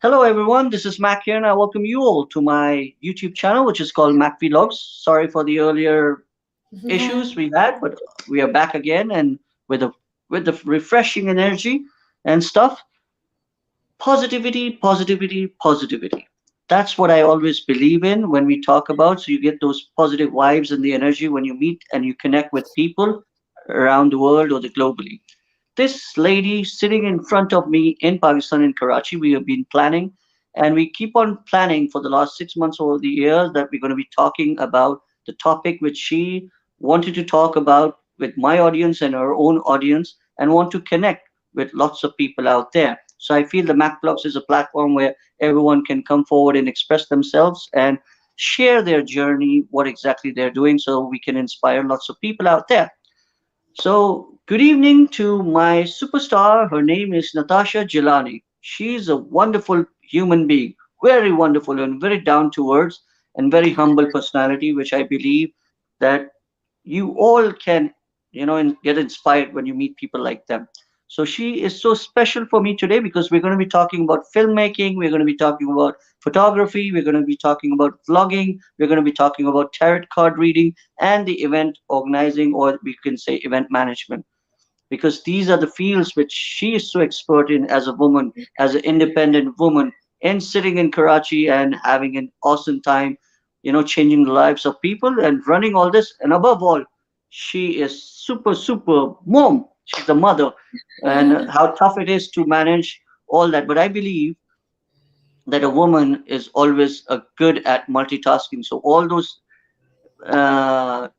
Hello everyone, this is Mac here and I welcome you all to my YouTube channel which is called macvlogs. Sorry for the earlier issues we had, but we are back again and with a with the refreshing energy and stuff. Positivity, positivity, positivity. That's what I always believe in when we talk about. So you get those positive vibes and the energy when you meet and you connect with people around the world or the globally. This lady sitting in front of me in Pakistan, in Karachi, we have been planning and we keep on planning for the last 6 months over the years that we're going to be talking about the topic which she wanted to talk about with my audience and her own audience and want to connect with lots of people out there. So I feel the MacBlogs is a platform where everyone can come forward and express themselves and share their journey, what exactly they're doing, so we can inspire lots of people out there. So, good evening to my superstar. Her name is NaTasha JiLani. She's a wonderful human being, very wonderful and very down to earth and very humble personality, which I believe that you all can, get inspired when you meet people like them. So she is so special for me today because we're going to be talking about filmmaking, we're going to be talking about photography, we're going to be talking about vlogging, we're going to be talking about tarot card reading and the event organizing, or we can say event management, because these are the fields which she is so expert in as a woman, as an independent woman, and sitting in Karachi and having an awesome time, changing the lives of people and running all this. And above all, she is super, super mom. She's a mother, and how tough it is to manage all that. But I believe that a woman is always good at multitasking. So all those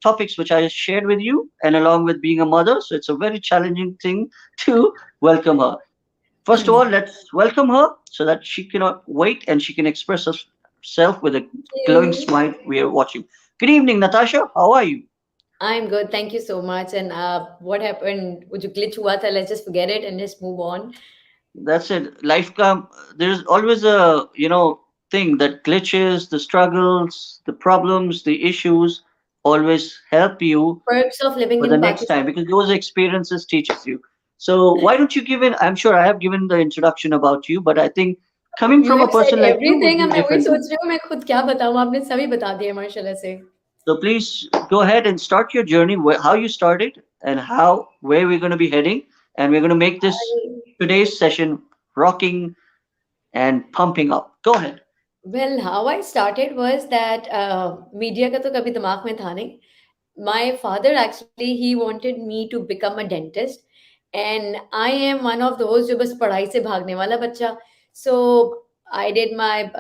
topics which I shared with you, and along with being a mother. So it's a very challenging thing to welcome her. First of all, let's welcome her so that she cannot wait and she can express herself with a glowing You. smile we are watching. Good evening, Natasha. How are you? I'm good. Thank you so much. And what happened? Would you glitch hua tha? Let's just forget it and just move on. That's it. Life come. There's always a thing that glitches, the struggles, the problems, the issues always help you Perks of living for the in next Pakistan. time because those experiences teaches you. So why don't you give in? I'm sure I have given the introduction about you, but I think coming You from a have said person like you would everything. be अब मैं वही different too. सोच रही हूँ मैं खुद क्या बताऊँ आपने सभी बता दिया माशाल्लाह से. So please go ahead and start your journey, how you started and how where we're going to be heading, and we're going to make this today's session rocking and pumping up. Go ahead. Well, how I started was that media का तो कभी दिमाग में था नहीं. My father actually he wanted me to become a dentist, and I am one of those जो बस पढ़ाई से भागने वाला बच्चा. So I did my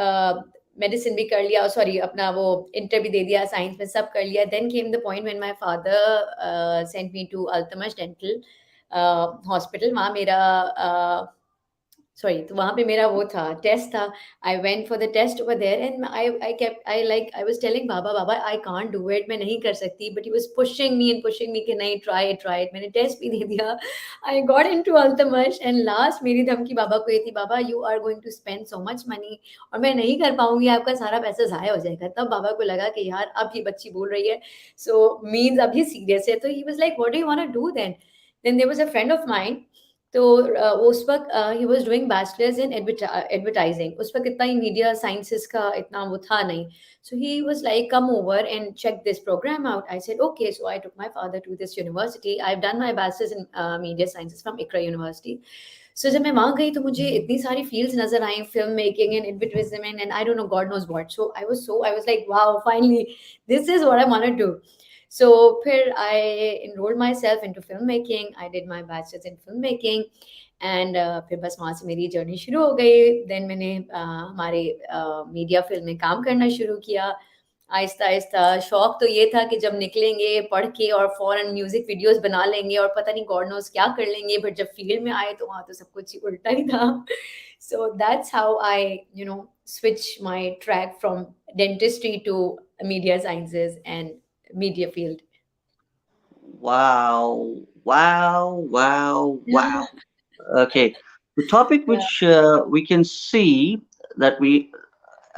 medicine भी कर लिया, sorry अपना वो inter भी दे दिया, science में सब कर लिया. Then came the point when my father sent me to Altamash Dental hospital. वहाँ मेरा सॉरी तो वहाँ पे मेरा वो था टेस्ट था. I went for the test over there and I kept I was telling Baba Baba I can't do it, मैं नहीं कर सकती, but he was pushing me कि नहीं ट्राई इट. मैंने टेस्ट भी दे दिया. I got into Altamash and last मेरी धमकी बाबा को ये थी, Baba you are going to spend so much money और मैं नहीं कर पाऊंगी, आपका सारा पैसा ज़ाया हो जाएगा. तब बाबा को लगा कि यार अब ये बच्ची बोल रही है, सो मीन्स अब ये सीरियस है. तो he was like what do you want to do then there was a friend of mine. तो उस वक़्त he was doing bachelors in advertising. उस वक़्त इतना ही मीडिया साइंसेज़ का इतना वो था नहीं. So he was like, "Come over and check this program out." I said, "Okay." So I took my father to this university. I've done my bachelor's in media sciences from Iqra University. So जब मैं वहाँ गई तो मुझे इतनी सारी fields नज़र आई, film making and advertisement and I don't know God knows what. So I was like, "Wow, finally this is what I want to do." So फिर I enrolled myself into filmmaking. I did my bachelor's in filmmaking and फिर बस वहाँ से मेरी journey शुरू हो गई. Then मैंने हमारे मीडिया फील्ड में काम करना शुरू किया. आहिस्ता-आहिस्ता शौक तो ये था कि जब निकलेंगे पढ़ के और फ़ौरन म्यूज़िक वीडियोज़ बना लेंगे और पता नहीं गॉड नोज़ क्या कर लेंगे, बट जब फील्ड में आए तो वहाँ तो सब कुछ ही उल्टा ही था. So that's how I switch my track from dentistry to media sciences and media field. Wow, wow, wow, wow. Okay, the topic Yeah. which we can see that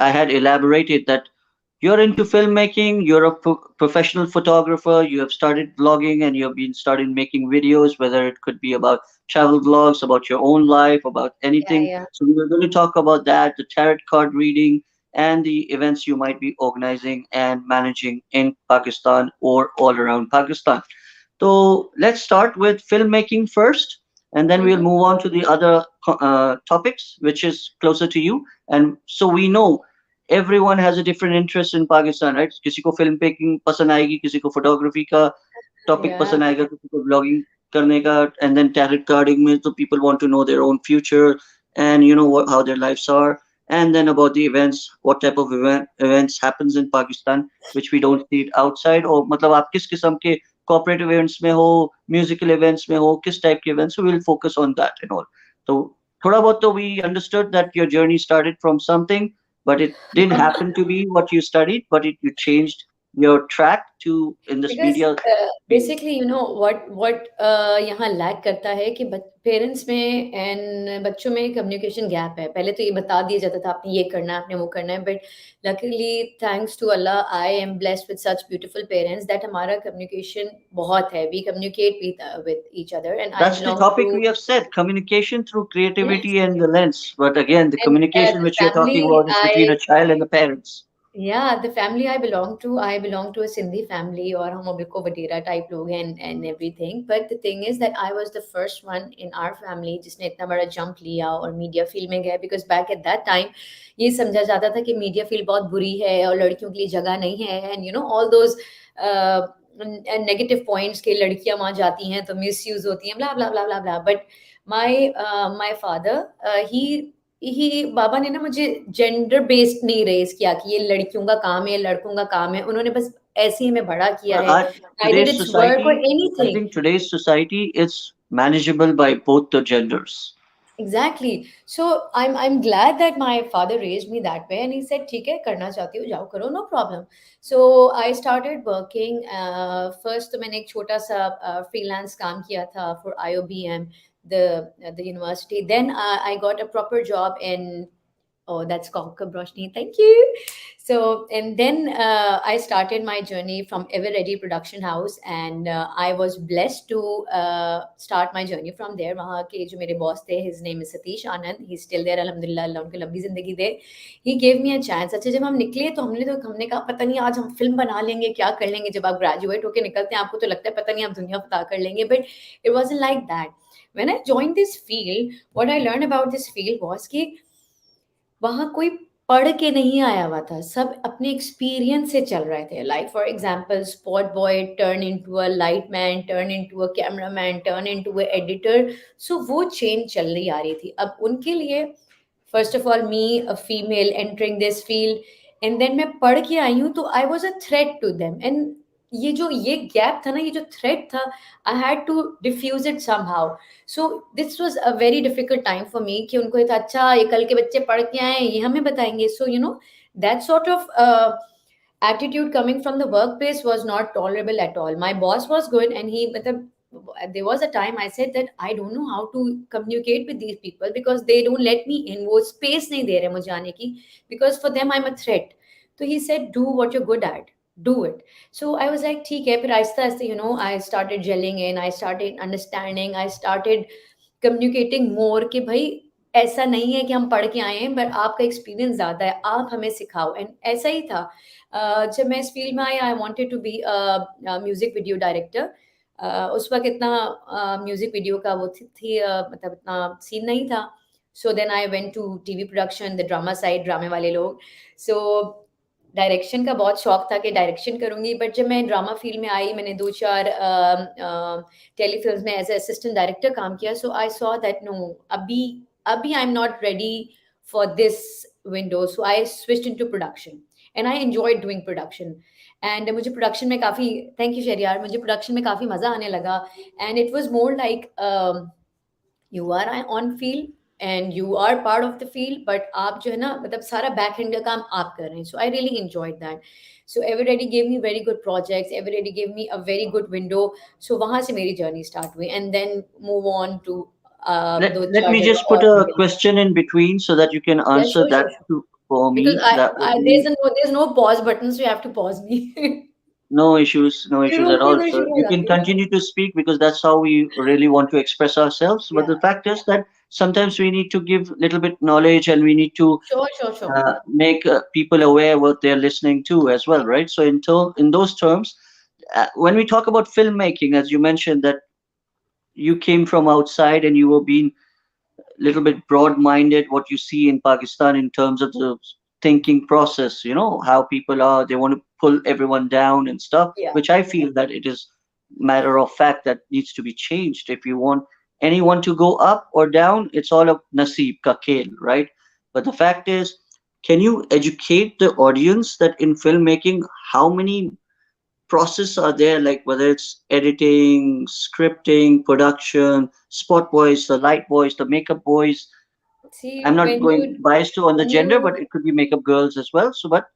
I had elaborated that you're into filmmaking, you're a professional photographer, you have started vlogging and you've been started making videos, whether it could be about travel vlogs, about your own life, about Yeah, anything. yeah. So we were going to talk about that, the tarot card reading, and the events you might be organizing and managing in Pakistan or all around Pakistan. So let's start with filmmaking first, and then we'll Mm-hmm. move on to the other topics, which is closer to you. And so we know everyone has a different interest in Pakistan, right? किसी को film making पसंद आएगी, किसी को photography का topic Yeah. पसंद आएगा, किसी को vlogging करने का, and then tarot carding में so people want to know their own future and you know how their lives are, and then about the events, what type of events happens in Pakistan which we don't see it outside, or मतलब आप किस किस्म के corporate events में हो, musical events में हो, किस type के events, so we'll focus on that and all. So थोड़ा बहुत तो we understood that your journey started from something, but it didn't happen to be what you studied, but you changed your track to in this because media field. Basically you know what यहाँ lack करता है कि parents में and बच्चों में communication gap है। पहले तो ये बता दिया जाता था आपने ये करना है, आपने वो करना है, but luckily thanks to Allah I am blessed with such beautiful parents that हमारा कम्युनिकेशन बहुत है, we communicate with each other and I That's the belong topic to we have said, communication through yes creativity and the lens. But again, the and communication the which you're talking family about is between I a child and the parents. Yeah, the family I belong to a Sindhi family और हम बिल्कुल वडेरा type लोग हैं and everything. But the thing is that I was the first one in our family जिसने इतना बड़ा jump लिया और media field में गया, because back at that time ये समझा जाता था कि media field बहुत बुरी है और लड़कियों के लिए जगह नहीं है, and you know all those uh, negative points कि लड़कियां वहां जाती हैं तो misuse होती हैं, blah blah blah blah blah. But my father ही बाबा ने ना मुझे जेंडर बेस्ड नहीं रेज किया कि ये लड़कियों का काम है, लड़कों का काम है। उन्होंने बस ऐसे ही हमें बड़ा किया है, neither Today's it's work or society, I anything. think today's society is manageable by both the genders. Exactly. So I'm glad that my father raised me that way, and he said, "ठीक है, करना चाहती हो जाओ करो, no problem." So I started working. First तो मैंने एक छोटा सा freelance काम किया था for IOBM, the university. Then I got a proper job in. Oh, that's Conquer Broshni. Thank you. So, and then I started my journey from Ever Ready Production House, and I was blessed to start my journey from there. वहाँ के जो मेरे boss थे, his name is Satish Anand. He's still there, alhamdulillah, अल्लाह उनकी लंबी जिंदगी दे. He gave me a chance. अच्छा जब हम निकले तो हमने कहा पता नहीं आज हम फिल्म बना लेंगे, क्या कर लेंगे। जब आप ग्रेजुएट होके निकलते हैं आपको तो लगता है पता नहीं आप दुनिया फतह कर लेंगे, but it wasn't like that. When I joined this field, what I learned about this field was कि वहाँ कोई पढ़ के नहीं आया हुआ था, सब अपने एक्सपीरियंस से चल रहे थे। Like for example spot boy turn into a light man, turn into a cameraman, turn into a editor. So वो चेंज चल रही आ रही थी। अब उनके लिए first of all me a female entering this field, and then मैं पढ़ के आई हूँ तो I was a threat to them. And ये गैप था ना, ये जो थ्रेट था, I had to defuse it somehow. So this was a very difficult time for me कि उनको ये था अच्छा ये कल के बच्चे पढ़ के आए हैं, ये हमें बताएंगे। सो you know that sort of attitude coming from the workplace was not tolerable at all. My boss was good, and he there was a time I said that I don't know how to communicate with these people because they don't let me in, वो space नहीं दे रहे मुझे आने की, because for them I'm a threat. So he said do what you're good at, do it. So I was like ठीक है। फिर Aahista Aahista you know I started gelling in, I started understanding, I started communicating more कि भाई ऐसा नहीं है कि हम पढ़ के आए हैं, बट आपका एक्सपीरियंस ज़्यादा है, आप हमें सिखाओ। एंड ऐसा ही था। जब मैं इस फील्ड में I I wanted to be music video director. उस वक्त इतना म्यूजिक वीडियो का वो थी मतलब इतना सीन नहीं था। So then I went to TV production, the drama side, ड्रामे वाले लोग। सो डायरेक्शन का बहुत शौक था कि डायरेक्शन करूंगी, बट जब मैं ड्रामा फील्ड में आई मैंने दो चार टेलीफिल्म्स में एज असिस्टेंट डायरेक्टर काम किया। सो आई सॉ दैट नो अभी अभी आई am not ready for this window. So I switched into production and I enjoyed doing production. And मुझे प्रोडक्शन में काफ़ी, थैंक यू शरियार, मुझे प्रोडक्शन में काफ़ी मज़ा आने लगा। And it was more like you are on field and you are part of the field, but आप जो है ना मतलब सारा बैक एंड का काम आप कर रहे हैं। So I really enjoyed that. So everyday gave me very good projects, everyday gave me a very good window. So वहाँ से मेरी जर्नी स्टार्ट हुई and then move on to Let, दो let चार me जगह just put और भी a गई। question in between so that you can या answer sure that sure sure. too. for Because me, that would there's be there's no pause button, so you have to pause me. no issues at रोकने all. पे So शुरू हो you can जाती हूँ. continue to speak because that's how we really want to express ourselves. But Yeah. the fact is that sometimes we need to give little bit knowledge and we need to Sure, sure, sure. make people aware what they're listening to as well, right? So in those terms, when we talk about filmmaking, as you mentioned that you came from outside and you were being little bit broad-minded what you see in Pakistan in terms of the thinking process, how people are, they want to pull everyone down and stuff, Yeah. which I feel that it is matter of fact that needs to be changed. If you want anyone to go up or down, it's all a naseeb ka khel, right? But the fact is, can you educate the audience that in filmmaking, how many process are there, like whether it's editing, scripting, production, spot boys, the light boys, the makeup boys. See, I'm not going biased to on the when gender, you but it could be makeup girls as well. So, but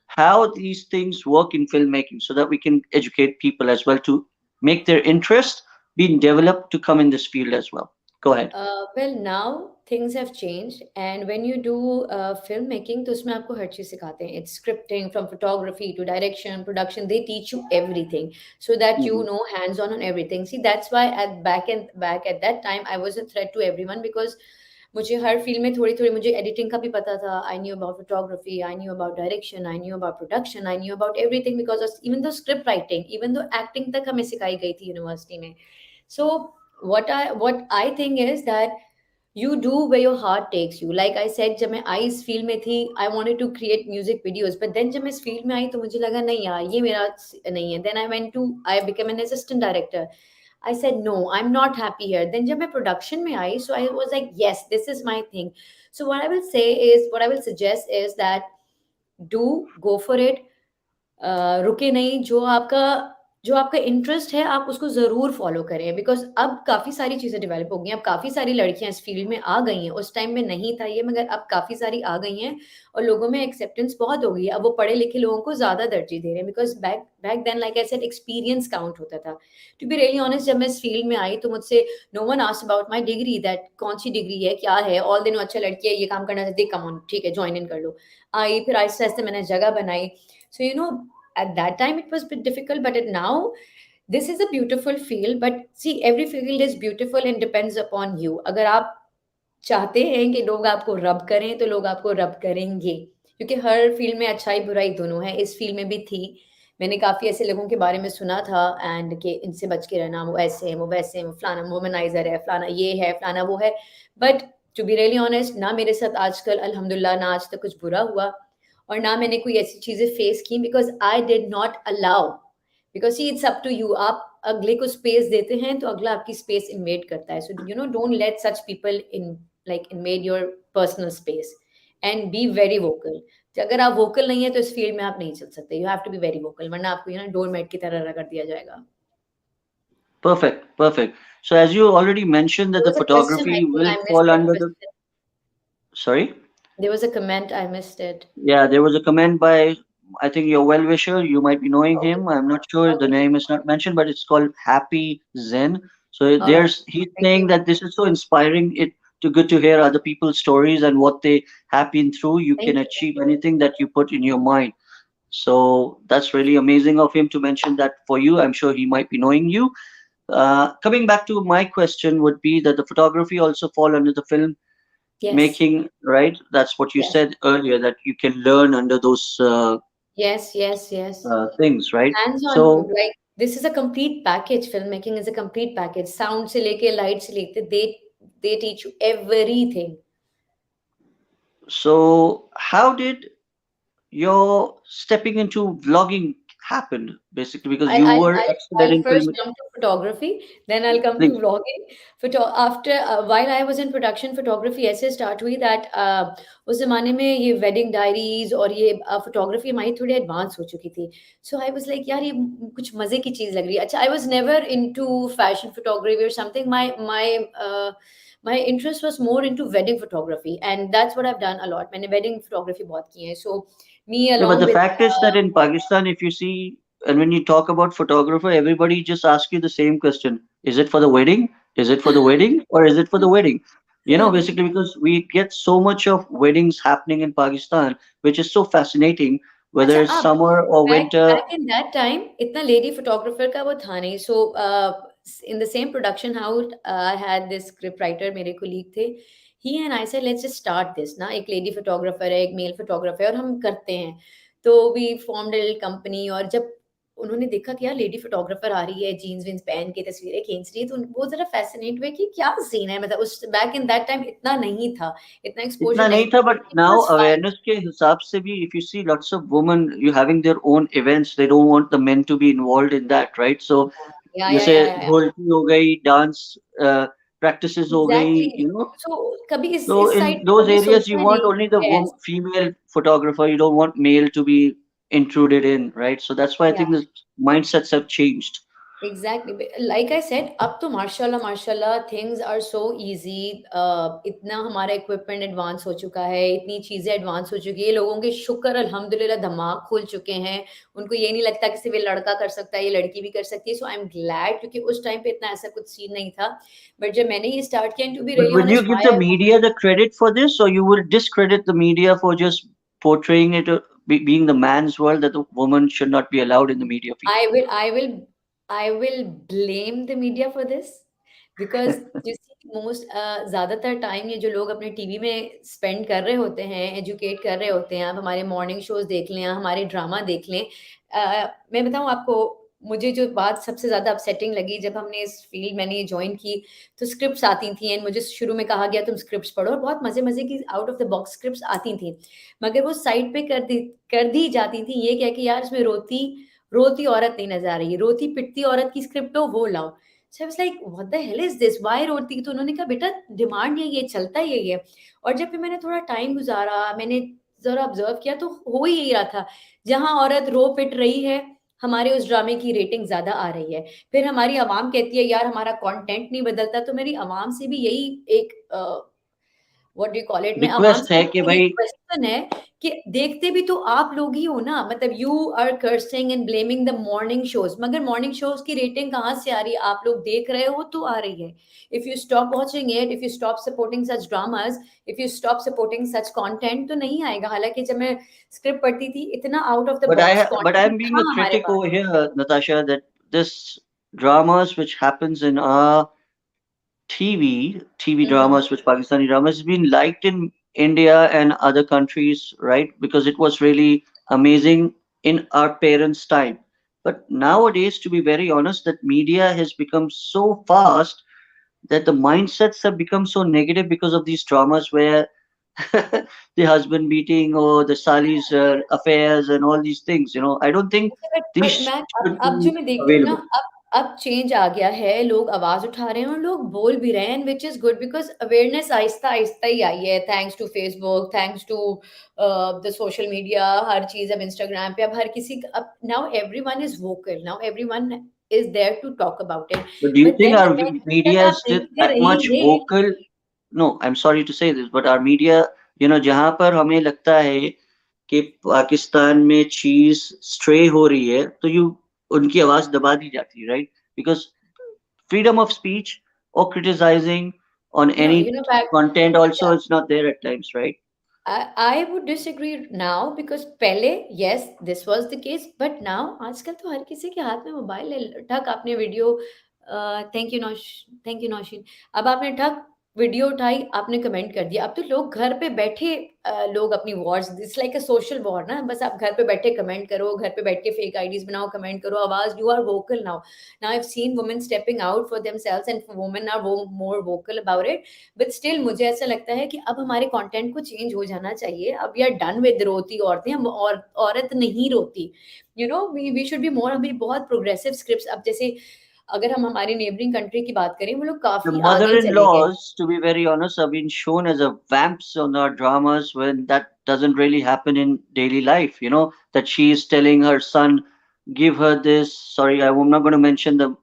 how these things work in filmmaking so that we can educate people as well to make their interest being developed to come in this field as well. Go ahead. well, now things have changed, and when you do filmmaking, तो उसमें आपको हर चीज़ सिखाते हैं. It's scripting, from photography to direction, production. They teach you everything so that you Hmm. know hands-on on everything. See, that's why back at that time, I was a threat to everyone because मुझे हर field में थोड़ी थोड़ी मुझे editing का भी पता था. I knew about photography, I knew about direction, I knew about production, I knew about everything because even though script writing, even though acting तक हमें सिखाई गई थी यूनिवर्सिटी में. So what I think is that you do where your heart takes you. Like I said, जब मैं आई इस field में थी, I wanted to create music videos, but then जब मैं इस फील्ड में आई तो मुझे लगा नहीं यार ये मेरा नहीं है. Then I became an assistant director. I said no, I'm not happy here. Then जब मैं production में आई, so I was like yes, this is my thing. So what I will suggest is that do go for it. रुके नहीं. जो आपका interest है आप उसको ज़रूर फ़ॉलो करें, बिकॉज़ अब काफ़ी सारी चीज़ें डेवलप हो गई हैं. अब काफ़ी सारी लड़कियाँ इस फ़ील्ड में आ गई हैं. उस टाइम में नहीं था ये, मगर अब काफ़ी सारी आ गई हैं और लोगों में एक्सेप्टेंस बहुत हो गई है. अब वो पढ़े-लिखे लोगों को ज़्यादा तरजीह दे रहे हैं, because back back then like I said experience count होता था. टू बी रियली ऑनेस्ट, जब मैं इस फ़ील्ड में आई तो मुझसे no one asked about my degree, that कौन-सी डिग्री है, क्या है? ऑल दे नो अच्छा लड़की है, ये काम करना चाहती है, कम ऑन ठीक है जॉइन इन कर लो. आई फिर आहिस्ते-आहिस्ते मैंने जगह बनाई. So, at that time it was a bit difficult, but now this is a beautiful field. But see, every field is beautiful and depends upon you. अगर आप चाहते हैं कि लोग आपको रब करें तो लोग आपको रब करेंगे, क्योंकि हर फील्ड में अच्छाई बुराई दोनों है. इस फील्ड में भी थी. मैंने काफ़ी ऐसे लोगों के बारे में सुना था एंड कि इनसे बच के रहना, वो ऐसे हैं, वो वैसे हैं, वो फलाना वुमनाइजर है, फलाना ये है, फलाना वो है. But to be really honest, ना मेरे साथ आजकल अल्हम्दुलिल्लाह ना आज तक कुछ बुरा हुआ और ना मैंने कोई ऐसी चीज़ें फेस की, because I did not allow. Because see it's up to you. आप अगले को स्पेस देते हैं तो अगला आपकी स्पेस इन्वेड करता है. So don't let such people in like invade your personal space and B very vocal. अगर आप वोकल नहीं है तो इस फील्ड में आप नहीं चल सकते. You have to be very vocal, वरना आपको डोर मैट की तरह रगड़ दिया जाएगा. Perfect, perfect. So as you already mentioned that There the was a question I photography think will I missed fall it. under the, sorry? There was a comment I missed it. Yeah, there was a comment by, I think your well wisher. You might be knowing Okay. him. I'm not sure. The Okay. name is not mentioned, but it's called Happy Zen. So All right. he's Thank saying you. that this is so inspiring. It to good to hear other people's stories and what they have been through. You can Thank you. achieve anything that you put in your mind. So that's really amazing of him to mention that for you. I'm sure he might be knowing you. Coming back to my question would be that the photography also fall under the film Yes. making, right? That's what you Yes. said earlier, that you can learn under those Yes. Yes. Yes. things, right? Hands on, So, like this is a complete package. Filmmaking is a complete package. Sound से लेके light से लेके they teach you everything. so how did your stepping into vlogging happen? Basically, because I'll you I'll were I'll excellent I'll in first film. come to photography, then I'll come to Please. vlogging. After while I was in production, photography ऐसे start हुई that उस ज़माने में ये wedding diaries और ये photography हमारी थोड़ी advance हो चुकी थी. So I was like यार ये कुछ मज़े की चीज़ लग रही है. अच्छा, I was never into fashion photography or something. My interest was more into wedding photography, and that's what I've done a lot. मैंने wedding photography बहुत की है. So me Yeah, but along the with fact is that in Pakistan, if you see, and when you talk about photographer, everybody just asks you the same question: Is it for the wedding? Is it for the wedding? Or is it for the wedding? Basically because we get so much of weddings happening in Pakistan, which is so fascinating, अच्छा whether it's अब summer or back winter. Back in that time इतना lady photographer का वो था नहीं so in the same production house I had this script writer मेरे colleague थे ही and I said let's just start this ना एक लेडी फोटोग्राफर है एक मेल फोटोग्राफर है और हम करते हैं तो we formed a little company और जब उन्होंने देखा कि यार लेडी फोटोग्राफर आ रही है जीन्स विन्स पहन के तस्वीरें खींच रही है तो वो जरा फैसिनेट हुए कि क्या सीन है मतलब उस बैक इन दैट टाइम इतना नहीं था इतना एक्सपोजर इतना नहीं नहीं था था, but it now was fun awareness के हिसाब से भी, if you see lots of women you having their own events, they don't want the men to be involved in that, right? So जैसे या ढोलकी हो गई, डांस प्रैक्टिसेस हो गई, एग्जैक्टली सो कभी so इस in साइड पे those कभी areas you सोचा want नहीं only the yes female photographer, you don't want male to be intruded in, right? So that's why I या think the mindsets have changed. Exactly like I said अब तो माशाल्लाह माशाल्लाह things are so easy इतना हमारा equipment advance हो चुका है इतनी चीज़ें एडवांस हो चुकी है लोगों के शुक्र अल्हम्दुलिल्लाह दिमाग खुल चुके हैं उनको ये नहीं लगता कि सिर्फ ये लड़का कर सकता है ये लड़की भी कर सकती है सो आई एम ग्लैड क्योंकि उस टाइम पे इतना ऐसा कुछ सीन नहीं था बट जब मैंने ये स्टार्ट किया to be But really will you honest give why the I media the credit for this, or you will discredit the media for just portraying it being the man's world, that the woman should not be allowed in the media field? I will I will I will blame the media for this because you see most ज़्यादातर time ये जो लोग अपने TV में spend कर रहे होते हैं, एजुकेट कर रहे होते हैं, आप हमारे मॉर्निंग शोज़ देख लें, हमारे ड्रामा देख लें। मैं बताऊँ आपको मुझे जो बात सबसे ज़्यादा अपसेटिंग लगी जब हमने इस फील्ड मैंने ये जॉइन की, तो स्क्रिप्ट्स आती थी एंड मुझे शुरू में कहा गया तुम स्क्रिप्ट्स पढ़ो और बहुत मज़े-मज़े की out of the box scripts आती थी। मगर वो साइड पे कर दी जाती थी ये कह के यार इसमें रोती औरत नहीं नज़र आ रही है, रोती-पिटती औरत की स्क्रिप्ट हो वो लाओ। So I was like what the hell is this? Why roti? तो उन्होंने कहा बेटा डिमांड यही है, चलता यही है। और जब फिर मैंने थोड़ा टाइम गुज़ारा, मैंने ज़रा ऑब्ज़र्व किया तो हो ही यही रहा था। जहाँ औरत रो पिट रही है, हमारे उस ड्रामे की रेटिंग ज़्यादा आ रही है। फिर हमारी आवाम कहती है यार हमारा कंटेंट नहीं बदलता, तो मेरी आवाम से भी यही एक what do you call it मैं आवाम रिक्वेस्ट से है भी कि यही भाई, क्वेश्चन है कि देखते भी तो आप लोग ही हो ना मतलब you are cursing and blaming the morning shows मगर मॉर्निंग शोज की रेटिंग कहाँ से आ रही है आप लोग देख रहे हो तो आ रही है if you stop watching it if you stop supporting such dramas if you stop supporting such content तो नहीं आएगा हालांकि जब मैं स्क्रिप्ट पढ़ती थी इतना out of the box but content I'm being था a हमारे critic pass over here, Natasha, that this dramas which happens in our TV hmm dramas, which Pakistani dramas, has been liked in India and other countries, right? Because it was really amazing in our parents' time. But nowadays, to be very honest, that media has become so fast that the mindsets have become so negative because of these dramas where the husband beating or the Sali's affairs and all these things. I don't think but these मैं should अब जो be मैं देखती हूँ ना available. अब change आ गया है लोग आवाज उठा रहे हैं और लोग बोल भी रहे हैं which is good because awareness आहिस्ता आहिस्ता ही आई है thanks to Facebook thanks to the social media हर चीज अब इंस्टाग्राम पे अब हर किसी अब now everyone is vocal now everyone is there to talk about it But do you but think then our जब तक media is आप still देखते that much रहेंगे vocal? No, I'm sorry to say this, but our media, जहाँ पर हमें लगता है कि पाकिस्तान में चीज स्ट्रे हो रही है, तो उनकी आवाज दबा दी जाती है, right? Because freedom of speech or criticizing on any you know back content also is not there at times, right? I would disagree now because पहले yes this was the case but now आजकल तो हर किसी के हाथ में mobile है ठक आपने वीडियो थैंक यू नौशीन अब आपने ठक वीडियो उठाई आपने कमेंट कर दिया अब तो लोग घर पे बैठे लोग अपनी Wars it's like a social war ना बस आप घर पे बैठे कमेंट करो घर पे बैठ के फेक आईडीज बनाओ कमेंट करो आवाज you are vocal now I've seen women stepping out for themselves and women are more vocal about it but still मुझे ऐसा लगता है कि अब हमारे कंटेंट को चेंज हो जाना चाहिए अब वी आर डन विद रोती औरतें हम और औरत नहीं रोती वी शुड बी मोर अभी बहुत प्रोग्रेसिव स्क्रिप्ट्स अब जैसे अगर हम हमारी नेबरिंग कंट्री की बात करें वो लोग The काफी आगे चले गए mother-in-laws, to be very honest, have been shown as a vamps on our dramas when that doesn't really happen in daily life. That she is telling her son, give her this. Sorry, I'm not going to mention the.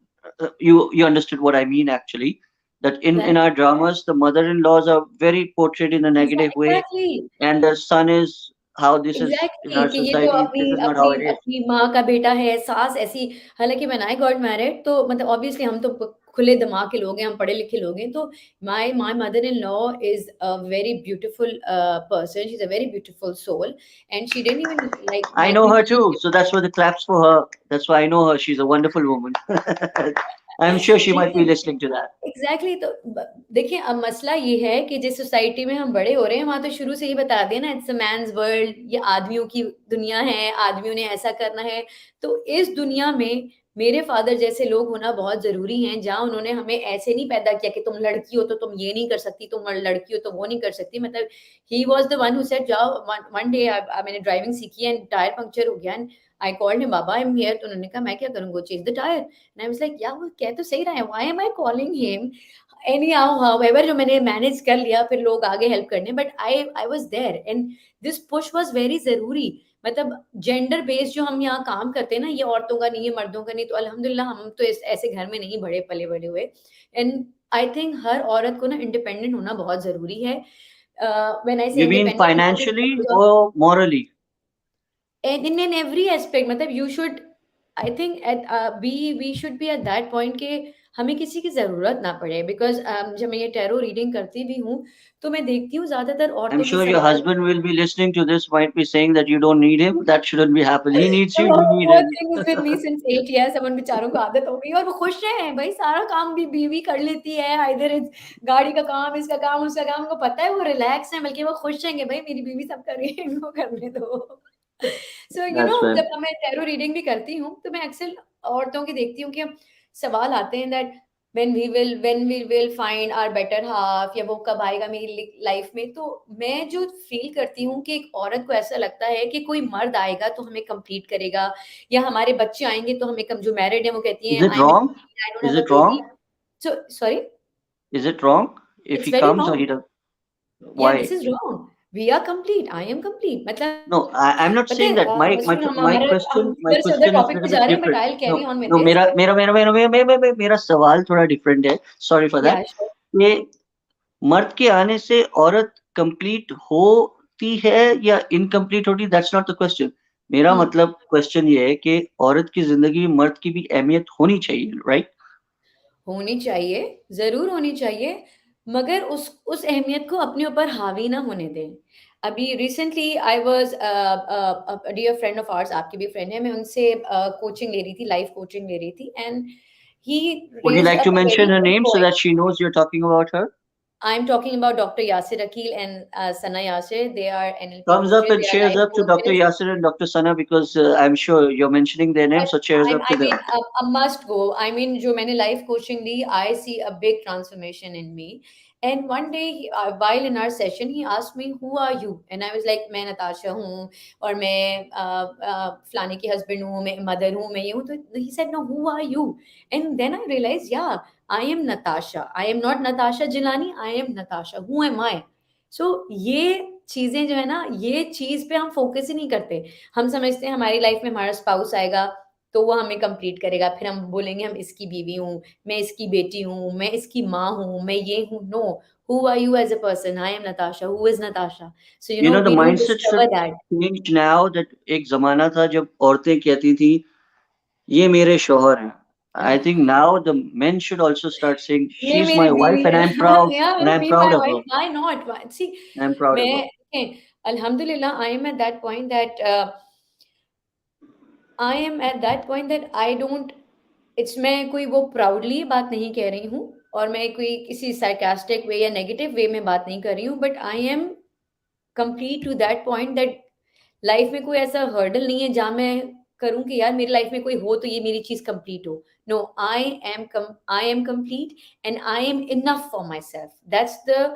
You understood what I mean actually. That in our dramas, the mother-in-laws are very portrayed in a negative way, exactly and the son is how this is in exactly our कि ये तो society. अपनी This is not अपनी how it is. अपनी माँ का बेटा है सास ऐसी हालांकि व्हेन आई गॉट मैरिड तो मतलब ऑब्वियसली हम तो खुले दिमाग के लोग हैं, हम पढ़े लिखे लोग हैं, तो my mother-in-law is a very beautiful person. She's a very beautiful soul, and she didn't even I like know me her coming too, here. so that's why the claps for her. That's why I know her. She's a wonderful woman. I'm sure she might be लेकिन listening to that. Exactly तो देखिए, अब मसला ये है कि जिस society में हम बड़े हो रहे हैं वहां तो शुरू से ही बता दिया ना, इट्स अ मैन्स वर्ल्ड, ये आदमियों की दुनिया है, आदमियों ने ऐसा करना है। तो इस दुनिया में मेरे फादर जैसे लोग होना बहुत जरूरी हैं, जहाँ उन्होंने हमें ऐसे नहीं पैदा किया कि तुम लड़की हो तो तुम ये नहीं कर सकती, तुम लड़की हो तो वो नहीं कर सकती। मतलब he was the one who said जाओ। वन डे मैंने ड्राइविंग सीखी एंड टायर पंक्चर हो गया, and I called him, Baba I am here. तो उन्होंने कहा मैं क्या करूँगा, change the tyre. And I was like यार वो कह तो सही रहा है, why am I calling him. Any how however जो मैंने मैनेज कर लिया, फिर लोग आगे हेल्प करने, but I was there and this push was very जरूरी। मतलब जेंडर बेस्ड जो हम यहाँ काम करते हैं ना, ये औरतों का नहीं, ये मर्दों का नहीं, तो अल्हम्दुलिल्लाह हम तो ऐसे घर में नहीं बड़े पले बड़े हुए। एंड आई थिंक हर औरत को ना इंडिपेंडेंट होना बहुत जरूरी है। व्हेन आई से You mean independent, financially or morally? and in every aspect, मतलब you should, I think at we should be at that point कि हमें किसी की ज़रूरत ना पड़े, बिकॉज़ जब मैं ये टैरो रीडिंग करती भी हूँ, तो मैं देखती हूँ ज़्यादातर I'm औरतों के sure your सवाल। husband will be listening to this, might be saying that you don't need him. That shouldn't be happening. He needs you, you need Poor him. thing is with me since 8 years, अब उन बेचारों को आदत हो गई और वो खुश हैं भाई, सारा काम भी बीवी कर लेती है, इधर गाड़ी का काम, इसका काम, उसका काम, उनको पता है, वो रिलैक्स है, बल्कि वो खुश हैं कि भाई मेरी बीवी सब कर रही है, इनको करने दो। सो That's right. जब मैं टैरो रीडिंग भी करती हूँ तो मैं अक्सर औरतों की देखती हूँ कि सवाल आते हैं that when we will find our better half, या वो कब आएगा मेरी लाइफ में। तो मैं जो फील करती हूँ कि एक औरत को ऐसा लगता है कि कोई मर्द आएगा तो हमें कंप्लीट करेगा, या हमारे बच्चे आएंगे तो हमें कम, जो मैरिड है वो कहती Is हैं it I am wrong? I don't Is have a it baby. wrong? So sorry, Is it wrong if it's he very comes or wrong. he does? या this Why? Is wrong, we are complete, I am complete. मतलब No, I'm not पता saying है that. रसूल, हम हमारे हम My इधर से उधर question is a टॉपिक पे little जा bit रहे हैं, but different. I will carry No, on with no, this. मेरा सवाल थोड़ा different है. Sorry for या that. ये मर्द के आने से औरत कंप्लीट होती है या इनकम्प्लीट होती, दैट्स नॉट द क्वेश्चन। मेरा श्योर, मतलब क्वेश्चन ये है कि औरत की जिंदगी में मर्द की भी अहमियत होनी चाहिए, राइट? होनी चाहिए, ज़रूर होनी चाहिए, मगर उस अहमियत को अपने ऊपर हावी ना होने दें। अभी recently I was a dear friend of ours, आपकी भी फ्रेंड है, मैं उनसे कोचिंग ले रही थी, लाइफ कोचिंग ले रही थी, and he Would you raised like up to a mention very her good name so point. that she knows you're talking about her? I am talking about doctor Yasir Aqeel and Sana Yasir, they are NLP Thumbs up coaches, and they are cheers life up to Dr. Coaches. Yasir and Dr. Sana because I'm sure you're mentioning their names, But so cheers up to I mean, them. a must go. I mean, जो मैंने life coaching Lee, I see a big transformation in me. And one day, while in our session, he asked me, "Who are you?" And I was like, "मैं नताशा हूँ, और मैं फलाने की husband हूँ, मैं mother हूँ, मैं ये हूँ." तो he said, "No, who are you?" And then I realized, yeah, I am Natasha. I am not NaTasha JiLani. I am Natasha. Who am I? So ये चीजें जो है ना, ये चीज पे हम फोकस ही नहीं करते। हम समझते हैं हमारी लाइफ में हमारा स्पाउस आएगा तो वो हमें कंप्लीट करेगा, फिर हम बोलेंगे हम इसकी बीवी हूँ, मैं इसकी बेटी हूँ, मैं इसकी माँ हूँ, मैं ये हूँ। No, who are you as a person? I am Natasha, who is Natasha? So You know, the we don't mindset should discover that. change now that एक जमाना था जब औरतें कहती थी ये मेरे शौहर हैं. I think now the men should also start saying ये she's मेरी my wife बीवी and है। I'm proud या and I'm be proud my of wife, her. Why not? See, I'm proud of मैं her. अल्हम्दुलिल्लाह I am at that point that I am at that point that I don't, it's, मैं कोई वो proudly बात नहीं कह रही हूँ, और मैं कोई किसी sarcastic वे या नेगेटिव वे में बात नहीं कर रही हूँ, but I am complete to that point that life में कोई ऐसा हर्डल नहीं है जहाँ मैं करूँ कि यार मेरी लाइफ में कोई हो तो ये मेरी चीज़ कंप्लीट हो। No, I am complete and I am enough for myself, that's the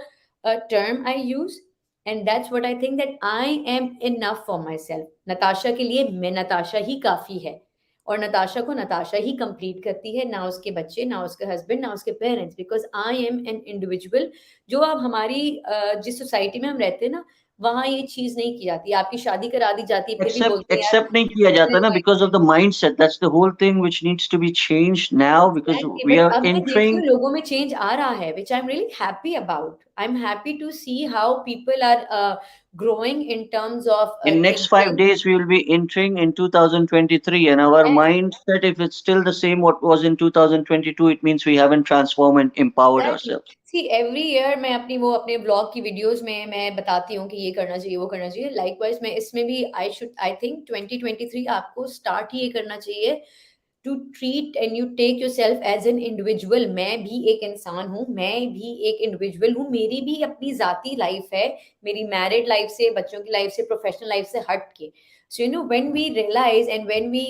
term I use, and that's what I think, that I am enough for myself. Natasha के लिए मैं नताशा ही काफ़ी है, और नताशा को नताशा ही कंप्लीट करती है, ना उसके बच्चे, ना उसके हस्बैंड, ना उसके parents, because I M an individual. जो अब हमारी जिस सोसाइटी में हम रहते हैं ना, वहाँ ये चीज़ नहीं की जाती, आपकी शादी करा दी जाती है, फिर भी बोलते हैं यार एक्सेप्ट नहीं किया husband जाता and ना, wife because of the mindset. That's the whole thing which needs to be changed now, because exactly, we but are अब मैं देख रही entering. हूँ लोगों में चेंज आ रहा है, which I am really happy about. I am happy to see how people are growing in terms of In next five thinking. days, we will be entering in 2023, and our mindset, if it's still the same what was in 2022, it means we haven't transformed and empowered exactly, ourselves. See every year मैं अपनी वो अपने blog की videos में मैं बताती हूँ कि ये करना चाहिए वो करना चाहिए, लाइकवाइज मैं इसमें भी आई थिंक 2023 आपको स्टार्ट ही ये करना चाहिए to treat and you take yourself as an individual. मैं भी एक इंसान हूँ, मैं भी एक इंडिविजुअल हूँ, मेरी भी अपनी जाती लाइफ है, मेरी मैरिड लाइफ से, बच्चों की लाइफ से, प्रोफेशनल लाइफ से हट के। So you know when we realise and when we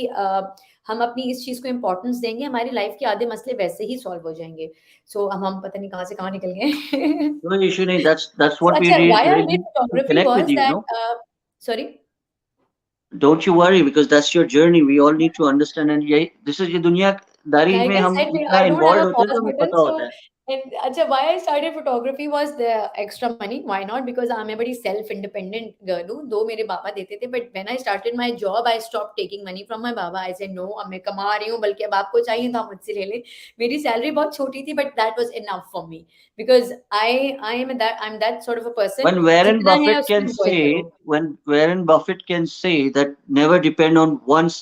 हम अपनी इस चीज को इम्पोर्टेंस देंगे, हमारी लाइफ के आधे मसले वैसे ही सॉल्व हो जाएंगे। सो हम पता नहीं कहाँ से कहाँ निकल गए। No issue, nahi. That's So, what we अच्छा, why I really did need to photography connect with was you. that, No, sorry. don't you worry, because that's your journey. We all need to understand, and ये this is ये दुनियादारी में Like I हम said, जितना I don't have involved a होते हैं तो pause हमें button. पता होता So, है. and acha, why I started photography was the extra money. Why not? Because I'm a very self-independent girl. दो मेरे पापा देते थे, but when I started my job, I stopped taking money from my baba. I said no, अब मैं कमा रही हूँ, बल्कि अब आपको चाहिए तो आप मुझसे ले लें। मेरी सैलरी बहुत छोटी थी, but that was enough for me because I'm that sort of a person. When Warren जितना है Buffett उसको can enjoy करो। say, when Warren Buffett can say that never depend on one's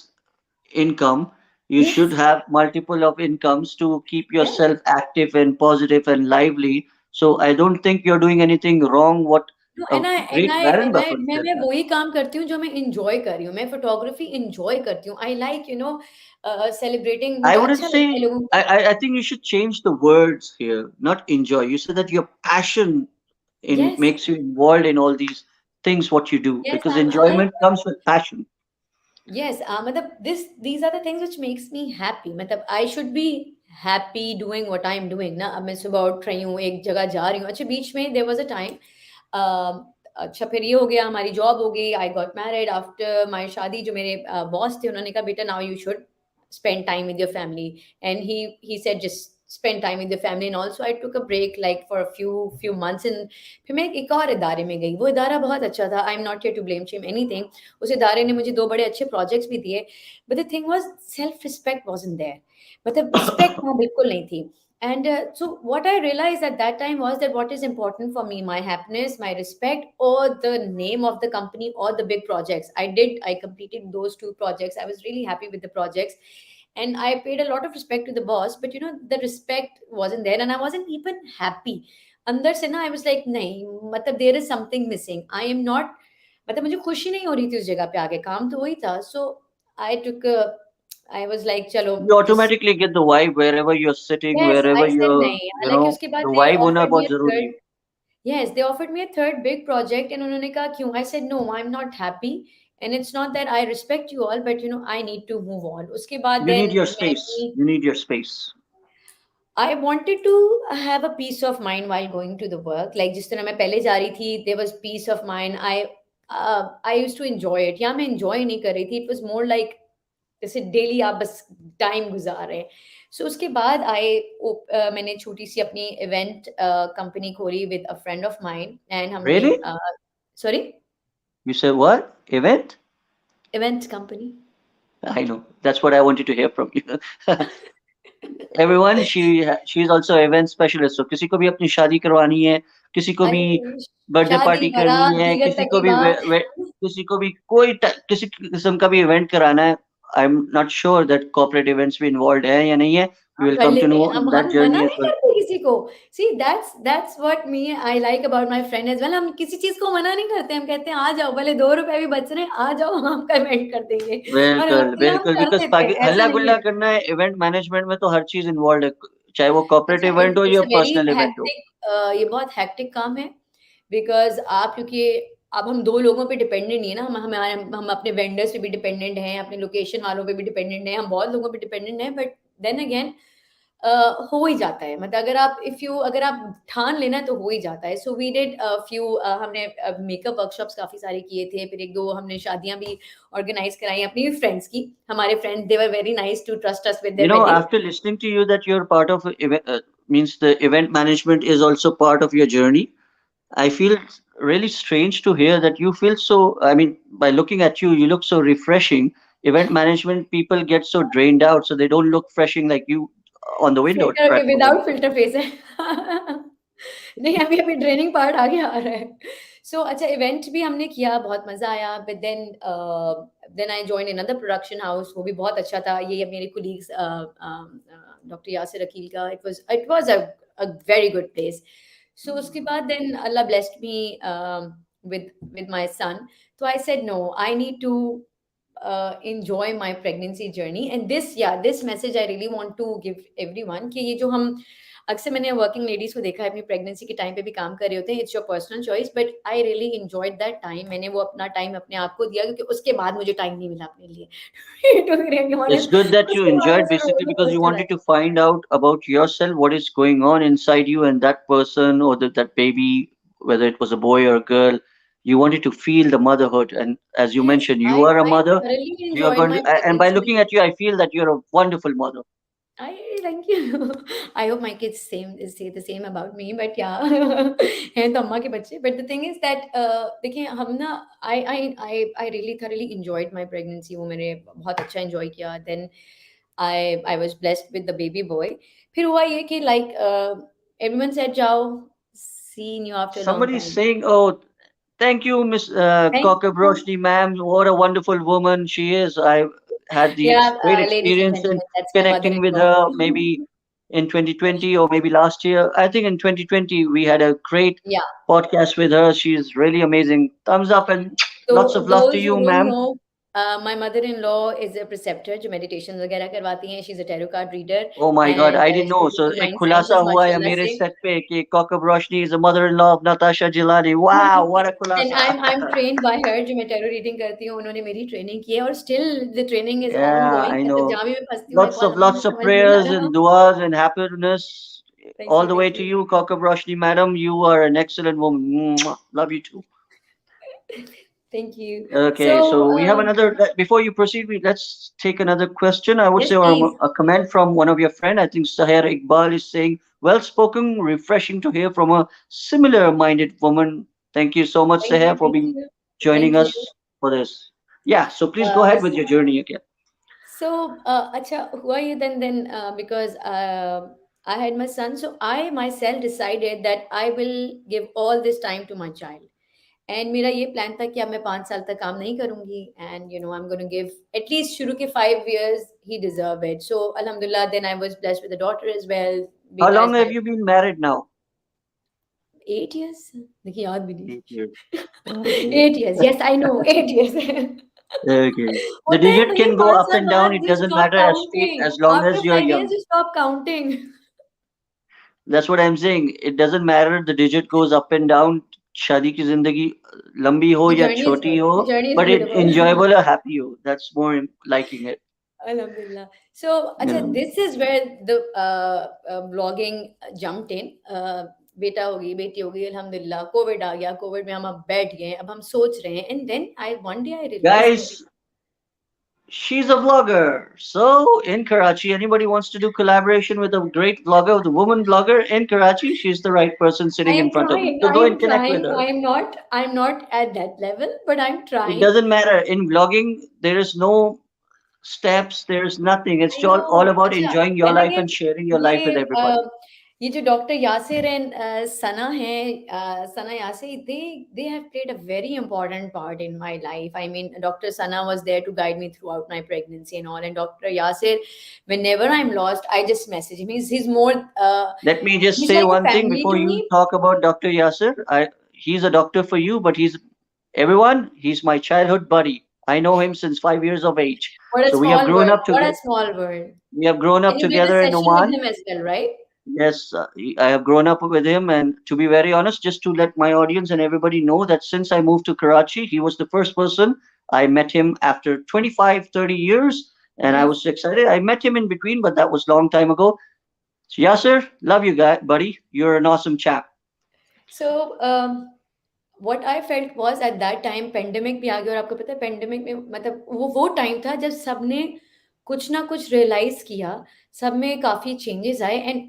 income, you should Yes, have multiple of incomes to keep yes. yourself active and positive and lively. So I don't think you're doing anything wrong. What no a and I and great I Warren and I Buffett मैं said मैं that. वही काम करती हूँ जो मैं enjoy कर रही हूँ। मैं फोटोग्राफी एन्जॉय करती हूँ। आई लाइक सेलिब्रेटिंग, I मुझे wouldn't अच्छा लगता है say, लोगों को। I think you should change the words here, not enjoy. You said that your passion in yes, makes you involved in all these things what you do, yes, because I like enjoyment comes with passion. Yes, मतलब this these are the things which makes me happy. मतलब I should be happy doing what I am doing ना। अब मैं सुबह उठ रही हूँ, एक जगह जा रही हूँ। अच्छा, बीच में देयर वाज़ अ टाइम, अच्छा फिर ये हो गया, हमारी जॉब हो गई, I got married after my शादी। जो मेरे बॉस थे उन्होंने कहा बेटा now you should spend time with your family, and he said just spend time with your family, and also I took a break like for a few months, and फिर मैं एक और इदारे में गई। वो इदारा बहुत अच्छा था, I am not here to blame him anything. उस इदारे ने मुझे 2 बड़े अच्छे प्रोजेक्ट्स भी दिए, but the thing was self respect wasn't there. मतलब रिस्पेक्ट वहाँ बिल्कुल नहीं थी। And so what I realized at that time was that what is important for me, my happiness, my respect, or the name of the company, or the big projects. I completed those 2 projects. I was really happy with the projects, and I paid a lot of respect to the boss, but you know the respect wasn't there, and I wasn't even happy अंदर से ना। I was like नहीं, मतलब there is something missing, I am not, मतलब मुझे खुशी नहीं हो रही थी उस जगह पे आके। काम तो वही था। So I took a, I was like चलो You just automatically get the vibe wherever you're sitting, yes, wherever I said you're, नहीं। you हालाँकि know, उसके बाद the they vibe होना offered me बहुत a जरूरी third, है. yes, they offered me a third big project, and उन्होंने कहा क्यों? I said no, I'm not happy, and it's not that I respect you all, but you know I need to move on। उसके बाद You need then your मैं space. अपनी, You need your space. I wanted to have a peace of mind while going to the work। Like जिस तरह मैं पहले जा रही थी, there was peace of mind। I used to enjoy it। यहाँ मैं enjoy नहीं कर रही थी। It was more like जैसे डेली आप बस टाइम गुजार रहे हैं। सो उसके बाद मैंने छोटी सी अपनी इवेंट कंपनी खोली with a friend of mine, and हमने Really? Sorry, You said what? Event? Event company. I know. That's what I wanted to hear from you. Everyone, she's also event specialist. So किसी को भी अपनी शादी करवानी है, किसी को भी अरे बर्थडे शादी, पार्टी करनी बारात, है, दीगर तकरीबात। किसी को भी किसी किस्म का भी इवेंट कराना है. I'm not sure that corporate events भी involved है या नहीं है. We हम will कर come to लेते know हैं, in हम that मना journey as नहीं well. करते किसी को। See that's what me I like about my friend as well. हम किसी चीज को मना नहीं करते, हम कहते हैं आ जाओ, भले 2 रुपए भी बच रहे हैं, आ जाओ, हम आपका इवेंट कर देंगे। और बिल्कुल हंसी हम बिल्कुल, कर बिकॉज देते हैं, ऐसा हल्ला नहीं गुल्ला है। करना है इवेंट मैनेजमेंट में तो हर चीज इन्वॉल्व है, चाहे वो कॉर्पोरेट अच्छा, इवेंट हो इट्स या अ वेरी पर्सनल इवेंट हो. हेक्टिक, ये बहुत हेक्टिक काम है, बिकॉज़ आप क्योंकि अब हम 2 लोगों पे डिपेंडेंट नहीं है ना। हम अपने वेंडर्स पे भी डिपेंडेंट हैं, अपने लोकेशन वालों पे भी डिपेंडेंट हैं, हम बहुत लोगों पे डिपेंडेंट हैं, बट देन अगेन अ, हो ही जाता है। मतलब अगर आप ठान लेना तो हो ही जाता है। सो वी डिड हमने मेकअप वर्कशॉप्स काफ़ी सारे किए थे, फिर 1-2 हमने शादियाँ भी ऑर्गेनाइज़ कराई अपनी फ्रेंड्स की। हमारे friends they were very nice to trust us with You there know, wedding. after listening to you that you're part of event, means the event management is also part of your journey. I feel really strange to hear that you feel so. I mean, by looking at you, you look so refreshing. Event management people get so drained out, so they don't look freshing like you on the window. Filter के without filter face है। नहीं, अभी-अभी draining part आगे आ रहा है। सो अच्छा event भी हमने किया, बहुत मज़ा आया, but then I joined another production house, वो भी बहुत अच्छा था। ये मेरे कोलीग्स डॉक्टर यासिर अकील का it was a very good place. So उसके बाद then Allah blessed me with my son. So I said, no, I need to enjoy my pregnancy journey. And this, yeah, this message I really want to give everyone कि ये जो हम अक्सर मैंने working ladies को देखा है अपनी प्रेगनेंसी के टाइम पे भी काम कर रहे होते हैं, it's your personal choice, but I really enjoyed that time. मैंने वो अपना टाइम अपने आप को दिया क्योंकि उसके बाद मुझे टाइम नहीं मिला अपने लिए। To be really It's honest, good that you उसके बाद enjoyed बस basically roller because you coaster wanted है। to find out about yourself, what is going on inside you and that person or that baby, whether it was a boy or a girl. You wanted to feel the motherhood. And as you Yes, mentioned, you I are a I mother. thoroughly You are enjoyed going my to, and by pregnancy. looking at you, I feel that you're a wonderful mother. I thank you. I hope my kids same say the same about me. But yeah, हैं तो अम्मा के बच्चे. But the thing is that देखिए हम ना I really thoroughly enjoyed my pregnancy. वो मैंने बहुत अच्छा enjoy किया. Then I was blessed with the baby boy. फिर हुआ ये कि like everyone said जाओ, seen you after a long Somebody's time. saying, "Oh, thank you, Miss Thank you. Cockabroshni, ma'am. What a wonderful woman she is. I had the Yeah, great ladies and experience in gentlemen, that's my connecting with mother-in-law. her maybe in 2020 or maybe last year. I think in 2020 we had a great Yeah. podcast with her. She is really amazing. Thumbs up and lots So of love to those who you, don't ma'am. know, my mother-in-law is a preceptor जो meditations वगैरह करवाती हैं. She's a tarot card reader Oh my God, and I didn't know. she's So into एक mind खुलासा sciences, हुआ है mashallah मेरे से. set पे कि Cockabroshni is the mother-in-law of NaTasha JiLani. Wow, what a And खुलासा. I'm trained by her जो मैं tarot reading करती हूँ. उन्होंने मेरी training की है और still the training is Yeah, ongoing. I मतलब know. जहाँ भी मैं फंसती हूँ मेरे को Lots अल्हम्दुलिल्लाह of समझ नहीं आ prayers रहा. and du'as and happiness Thank all you, the way thank to you. you, Kakab Roshni madam. You are an excellent woman. Mwah. Love you too. Thank you. Okay, So so we have another. Before you proceed, let's take another question. I would yes, say, or please. a comment from one of your friend. I think Sahir Iqbal is saying, "Well spoken, refreshing to hear from a similar-minded woman." Thank you so much, Thank Sahir, you, for thank being you, joining thank you. us for this. Yeah, so please go ahead with your journey again. So, अच्छा हुआ ये then because I had my son, so I myself decided that I will give all this time to my child. And मेरा ये plan था कि अब मैं 5 साल तक काम नहीं करूँगी and you know I'm going to give at least शुरू के 5 years he deserve it. So alhamdulillah then I was blessed with a daughter as well. How बेटा long is have my you been married now? 8 years. देखिए याद भी 8 years. नहीं. Okay. 8 years. Yes, I know 8 years. Okay. The होता है digit भैया can go 5 up साल and down. बाद It you doesn't stop matter counting. as long After as you're 5 years young. you stop counting. That's what I'm saying. It doesn't matter. The digit goes up and down. शादी की जिंदगी लंबी हो The या journey is छोटी good. हो, The journey is but it beautiful. enjoyable or happy ho. That's more liking it. Alhamdulillah. So, You अच्छा, know. this is where the vlogging jumped in. बेटा हो गई, बेटी हो गई, अल्हम्दुलिल्लाह. कोविड आ गया, कोविड में हम अब बैठ गए, अब हम सोच रहे हैं. And then I one day I realized कि Guys, she's a vlogger. So in Karachi, anybody wants to do collaboration with a great vlogger, the woman vlogger in Karachi, she's the right person I sitting in am front of you. trying, So I go and am connect with trying. her. I'm not at that level, but I'm It trying. doesn't matter. In vlogging, there is no steps, there is nothing. It's I all know. about अच्छा, enjoying your then life again, and sharing your life with ये everybody. ये जो doctor Yasir and सना हैं, सना Yasir, they have played a very important part in my life. I mean, Dr. Sana was there to guide me throughout my pregnancy and all. And Dr. Yasir, whenever I'm lost, I just message him. He's more, Let me just he's say like a one thing family before to you me. talk about Dr. Yasser. He's a doctor for you, but he's everyone. He's my childhood buddy. I know him since 5 years of age. What a So we have small grown world. up What a together. small world. We have grown up And you did a together in session with Oman. him as well, right? Yes, I have grown up with him, and to be very honest, just to let my audience and everybody know that since I moved to Karachi, he was the first person. I met him after 25, 30 years, and I Nice. was excited. I met him in between, but that was long time ago. So, Yasser, love you, guy, buddy. You're an awesome chap. So, what I felt was at that time pandemic भी आ गया और आपको पता है pandemic में मतलब वो time था जब सबने कुछ ना कुछ रियलाइज किया, सब में काफ़ी चेंजेस आए and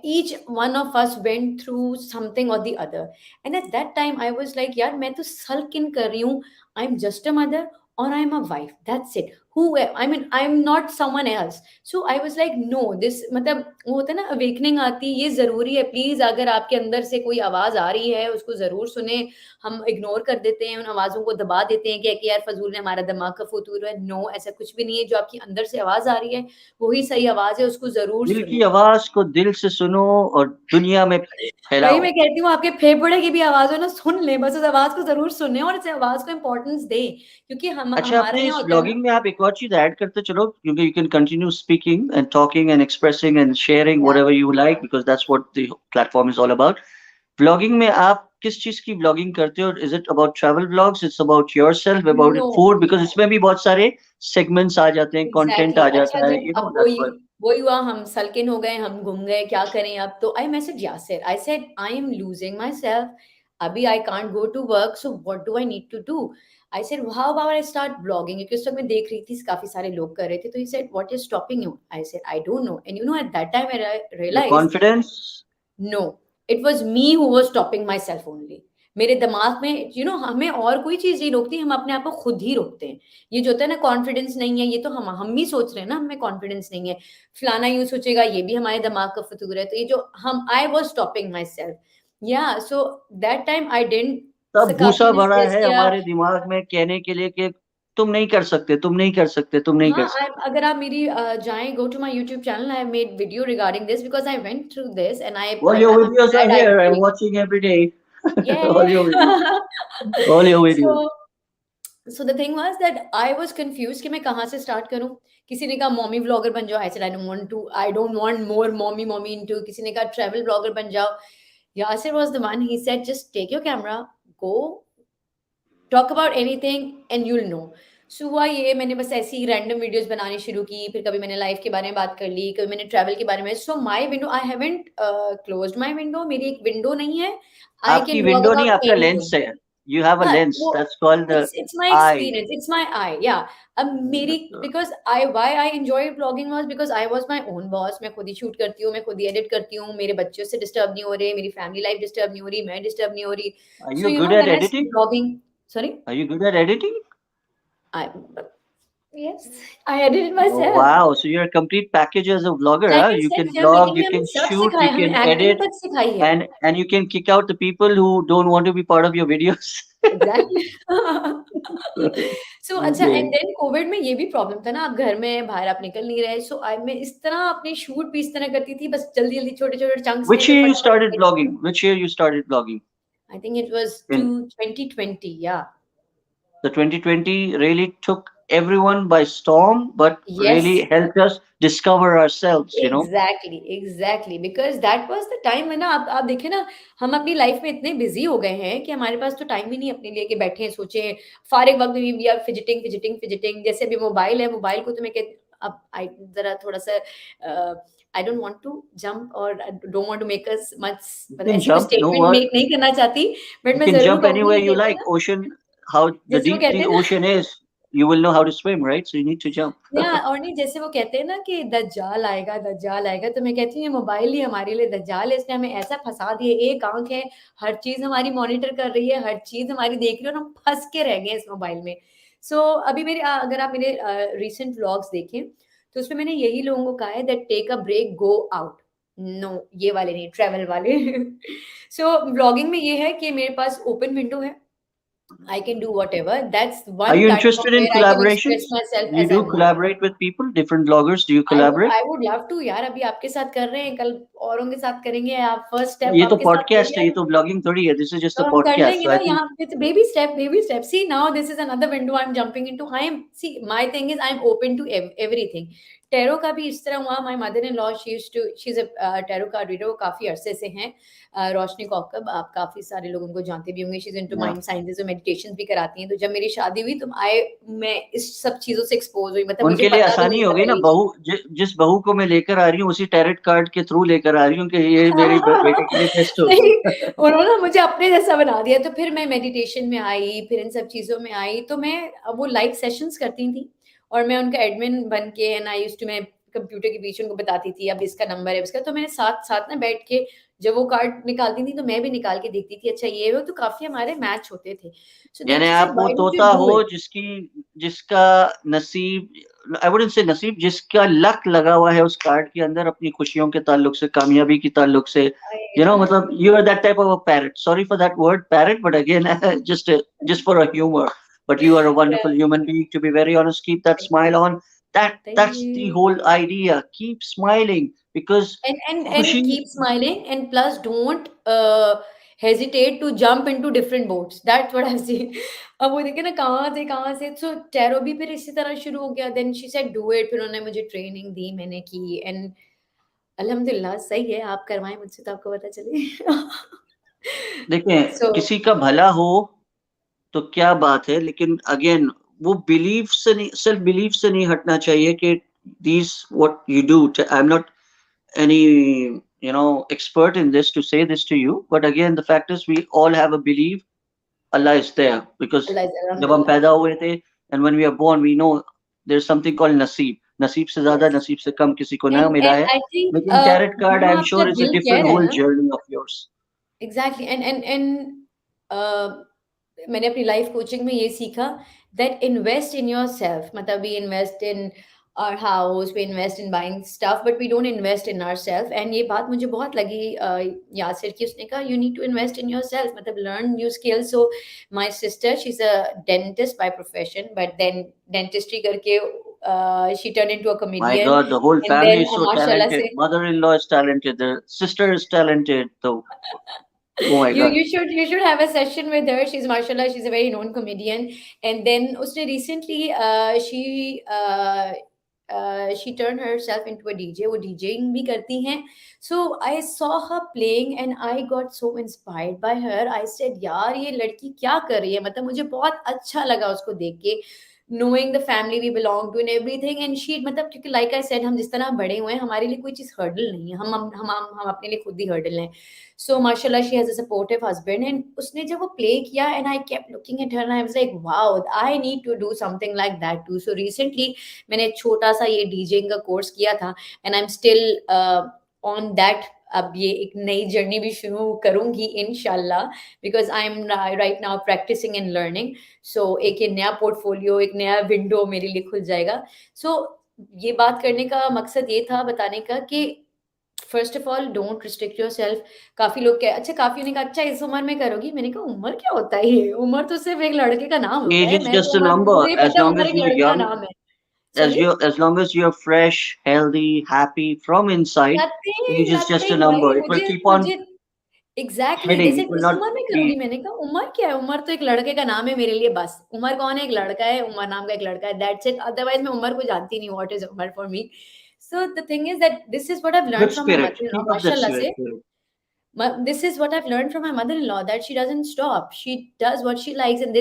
each one of us went through something or the other. And at that time I was like, yaar main to sulk in kar rahi hu, I'm just a mother or I'm a wife, that's it. Who I mean, I'm not someone else. So I was like, no, this मतलब वो होता है ना awakening आती है, ये जरूरी है। प्लीज अगर आपके अंदर से कोई आवाज आ रही है उसको जरूर सुने। हम इग्नोर कर देते हैं, उन आवाजों को दबा देते हैं कि यार फजूल ने हमारा दिमाग का फतूर है। नो, ऐसा कुछ भी नहीं है। जो आपकी अंदर से आवाज आ रही है वही सही आवाज है, उसको जरूर दिल की सुने। आवाज को दिल से सुनो और दुनिया में वही फैलाओ। मैं कहती हूँ, आपके फेफड़े की भी आवाज हो ना, सुन ले, बस उस आवाज को जरूर सुने और इस आवाज को इम्पोर्टेंस दे। क्योंकि हम अच्छा, हमारा अपने यहाँ इस होता है ना। ब्लॉगिंग में आप एक और चीज ऐड करते चलो, क्योंकि you can continue speaking and talking and expressing and sharing whatever you like, because that's what the platform is all about. Blogging में आप किस चीज की ब्लॉगिंग करते हो? Is it about travel blogs, it's about yourself, about no, food? Because इसमें भी बहुत सारे सेगमेंट्स आ जाते हैं, कंटेंट एग्जैक्टली आ अच्छा, जाता है, जब यू नो अब दैट्स वही व्हाट। वही हुआ, हम सल्किन हो गए, हम घूम गए, क्या करें अब। तो I message Yasir, I am losing myself, अभी I can't go to work, so what do I need to do. I said how about I start blogging, क्योंकि उस वक्त मैं देख रही थी काफी सारे लोग कर रहे थे। तो he said what is stopping you. I said I don't know. And you know at that time I your realise, confidence. No, it was me who was stopping myself only. मेरे दिमाग में हमें और कोई चीज नहीं रोकती, हम अपने आप को खुद ही रोकते हैं। ये जो होता है ना कॉन्फिडेंस नहीं है, ये तो हम ही सोच रहे हैं ना हमें कॉन्फिडेंस नहीं है। फलाना यूं सोचेगा, ये भी हमारे दिमाग का फतूर है। तो ये जो हम I was stopping my self. या सो दैट टाइम आई सब डिडंट, काफी भूसा मैंने भरा स्ट्रेस है किया। हमारे दिमाग में कहने के लिए कि तुम नहीं कर सकते, तुम नहीं कर सकते, तुम नहीं हाँ, कर सकते। अगर आप मेरी जाएं, go to my YouTube channel, I made video regarding this because I went through this and All I your am videos are glad I here. I'm relate. watching every day. Yeah. All your videos. All your videos. So so the thing was that I was confused कि मैं कहाँ से start करूँ। किसी ने कहा mommy vlogger बन जाओ। I said I don't want more mommy into। किसी ने कहा ट्रैवल ब्लॉगर बन जाओ। Yasir was the one, he said just take your camera, go talk about anything and you'll know. सो हुआ ये, मैंने बस ऐसी ही रैंडम वीडियोस बनानी शुरू की। फिर कभी मैंने लाइफ के बारे में बात कर ली, कभी मैंने ट्रैवल के बारे में। So my window, I haven't closed my window. मेरी एक विंडो नहीं है। आई आपकी कैन टॉक विंडो नहीं, अबाउट आपका लेंस एनीथिंग। है। You have a हाँ, lens. वो That's called the it's my eye. Experience, it's my eye, yeah. अब मेरी, That's, because I why I enjoy blogging was because I was my own boss. मैं खुद ही shoot करती हूँ, मैं खुद ही एडिट करती हूँ, मेरे बच्चों से डिस्टर्ब नहीं हो रहे, मेरी फैमिली लाइफ डिस्टर्ब नहीं हो रही, मैं डिस्टर्ब नहीं हो रही। are so you good at when I editing? Started blogging, sorry, Are you good at editing? I yes, I edited Oh, myself. wow. So you're a complete package as a vlogger, like huh? I You said can vlog, film you making में can हमें सब shoot, you सिखाया, can हमें acting edit, तक सिखाई है। and you can kick out the people who don't want to be part of your videos. Exactly. So अच्छा, and Okay. Then Covid में ये भी प्रॉब्लम था ना, आप घर में बाहर आप निकल नहीं रहे। सो आई मैं इस तरह अपने शूट भी इस तरह करती थी, बस जल्दी जल्दी छोटे छोटे चंक्स Which लेके year you started फटाफट। vlogging? Which year you started vlogging? I think it was to In 2020, या। the 2020 really took everyone by storm, but yes, really helped us discover ourselves, you know. Exactly exactly, because that was the time है ना। आप देखिए ना, हम अपनी life में इतने बिजी हो गए हैं कि हमारे पास तो टाइम ही नहीं अपने लिए कि बैठे सोचें। फारिग वक्त में we are fidgeting fidgeting fidgeting. जैसे अभी मोबाइल है, मोबाइल को तो मैं कहती, अब आई जरा थोड़ा सा, I don't want to jump और don't want to make us much, You मतलब can ऐसी कोई jump, no statement what. Make नहीं करना चाहती। बट You मैं can जरूर jump कहूंगी anywhere कि you कहते हैं like. ना, Ocean, how the जैसे वो deep कहते the हैं ना, ocean is, you will know how to swim, right? So you need to jump. या और नहीं, जैसे वो कहते हैं ना कि दज्जाल आएगा, दज्जाल आएगा। तो मैं कहती हूँ ये मोबाइल ही हमारे लिए दज्जाल है। इसने हमें ऐसा फंसा दिया, एक आंख है, हर चीज हमारी मॉनिटर कर रही है, हर चीज हमारी देख रही है, और हम फंस के रह गए हैं इस मोबाइल में। सो अभी मेरे अगर आप मेरे रिसेंट व्लॉग्स देखें तो उसमें मैंने यही लोगों को कहा है that take a break, go out. No, ये वाले नहीं, ट्रेवल वाले। सो ब्लॉगिंग में ये है कि मेरे पास ओपन विंडो है। I can do whatever. That's Are one you platform interested in where I can collaborations? express myself You as I do want. collaborate with people, different bloggers. Do you I would collaborate? I would love to यार। अभी आपके साथ कर रहे हैं, कल औरों के साथ करेंगे। आप फर्स्ट स्टेप ये तो आपके साथ पॉडकास्ट है, करेंगे, ये तो ब्लॉगिंग थोड़ी है. This is just तो a हम कर podcast. लेंगे So ना I think यहाँ पे। Baby step, baby step. See now this is another window I am jumping into. I am, see my thing is I am open to everything. Tarot का भी इस तरह हुआ। My mother in law, she is a tarot card reader, वो काफी अरसे से हैं। रोशनी कौकब, आप काफी सारे लोग उनको जानते भी होंगे। She is into yeah. Mind sciences और मेडिटेशन भी कराती हैं। तो जब मेरी शादी हुई तो मैं इस सब चीजों से एक्सपोज हुई, मतलब मुझे उनके लिए पता भी आसानी नहीं हो था गई ना, पहली चीज। बहू जिस बहू को मैं लेकर आ रही हूँ उसी टैरेट कार्ड के थ्रू लेकर आ रही हूँ कि ये मेरे बेटे के लिए बेस्ट नहीं, होगा. उन्होंने मुझे अपने जैसा बना दिया। तो फिर मैं मेडिटेशन में आई, फिर इन सब चीज़ों में आई। तो मैं वो लाइव सेशंस करती थी और मैं उनका एडमिन बन के, एंड आई यूज्ड टू, मैं कंप्यूटर के बीच उनको बताती थी अब इसका नंबर है इसका, तो मैंने साथ साथ ना बैठ के जब वो कार्ड निकालती थी तो मैं भी निकाल के देखती थी, अच्छा ये वो, तो काफी हमारे मैच होते थे. सो देन यानी शी आप सेड वो व्हाई डोंट यू तोता डू हो इट. जिसकी जिसका नसीब, आई वुडंट से नसीब, जिसका लक लगा हुआ है उस कार्ड के अंदर अपनी खुशियों के ताल्लुक से, कामयाबी के ताल्लुक से. मतलब you are that type of a parrot. Sorry for that word parrot, but again just for a humor. But you are a Yeah, wonderful human being, to be very honest. Keep that thank smile you. on. Thank That's the you. whole idea. Keep smiling because And खुशी. keep smiling, and plus don't hesitate to jump into different boats. That's what I've seen. अब वो देखे ना कहाँ से so tarot भी फिर इसी तरह शुरू हो गया. Then she said do it. फिर उन्होंने मुझे ट्रेनिंग दी, मैंने की, and अल्हम्दुलिल्लाह सही है. आप करवाएं मुझसे तो आपको पता चले. देखें, So किसी का भला हो तो क्या बात है, लेकिन अगेन वो बिलीफ से नहीं, सेल्फ बिलीफ से नहीं हटना चाहिए कि these what you do. I'm not any expert in this to say this to you, but again the fact is we all have a belief Allah is there, because Allah is जब हम alhamdulillah. पैदा हुए थे, and when we are born we know there's something called नसीब. नसीब से ज्यादा, Yes. नसीब से कम किसी को ना मिला And है. I think लेकिन टैरेट कार्ड आई जो एम आपका श्योर इज अ दिल कह डिफरेंट रहा है होल ना. Journey of yours. Exactly. And मैंने अपनी लाइफ कोचिंग में ये सीखा that invest in yourself. मतलब we invest in our house, we invest in buying stuff, but we don't invest in ourself. And ये बात मुझे बहुत लगी यासिर की. उसने कहा you need to invest in yourself, मतलब learn new skills. So my sister she is a dentist by profession, but then dentistry करके she turn into a My comedian. God, the whole and family then is so माशाल्लाह talented. से Mother-in-law is talented. The sister is talented. So, oh my you God. you should have a session with her. She's mashallah, she's a very known comedian. And then usne recently she turned herself into a DJ. वो DJing भी करती हैं. So I saw her playing and I got so inspired by her. I said यार ये लड़की क्या कर रही है, मतलब मुझे बहुत अच्छा लगा उसको देख के, knowing the family we belong to and everything. And she, मतलब क्योंकि like I said, हम जिस तरह बड़े हुए हैं हमारे लिए कोई चीज़ हर्डल नहीं है. हम अपने लिए खुद ही हर्डल हैं. So mashallah, she has a supportive husband. And उसने जब वो play किया, and I kept looking at her and I was like, wow, I need to do something like that too. So recently मैंने एक छोटा सा ये DJing का कोर्स किया था, and I'm still on that. अब ये एक नई जर्नी भी शुरू करूंगी इंशाल्लाह, because I am right now practising and learning. So एक ये नया पोर्टफोलियो, एक नया विंडो मेरे लिए खुल जाएगा. सो ये बात करने का मकसद ये था बताने का कि first of all don't restrict your self. काफी लोग कह, अच्छा काफी ने कहा अच्छा इस उम्र में करोगी. मैंने कहा उम्र क्या होता है, ये उम्र तो सिर्फ एक लड़के का नाम होता Age है. is मैं just तो a उम्र, number. मुझे ये As पता है long उम्र as एक you're लड़के का young, नाम है. Sorry. as long as you're fresh, healthy, happy from inside, nothing age is just a nothing number. भाई, It will मुझे keep on मुझे एग्जैक्टली heading. जैसे It will इस not उम्र में करोगी. be. मैंने कहा उम्र क्या है, उम्र तो एक लड़के का नाम है मेरे लिए बस. उम्र कौन है, एक लड़का है, उमर नाम का एक लड़का है, दैट्स इट. अदरवाइज मैं उम्र को जानती नहीं, व्हाट इज उम्र for me. So the thing is that this is what I have learn Good from my spirit. Mother in law Keep up that माशाल्लाह spirit. से. This is what I've learned from my mother-in-law, that she doesn't stop. She does what she likes, and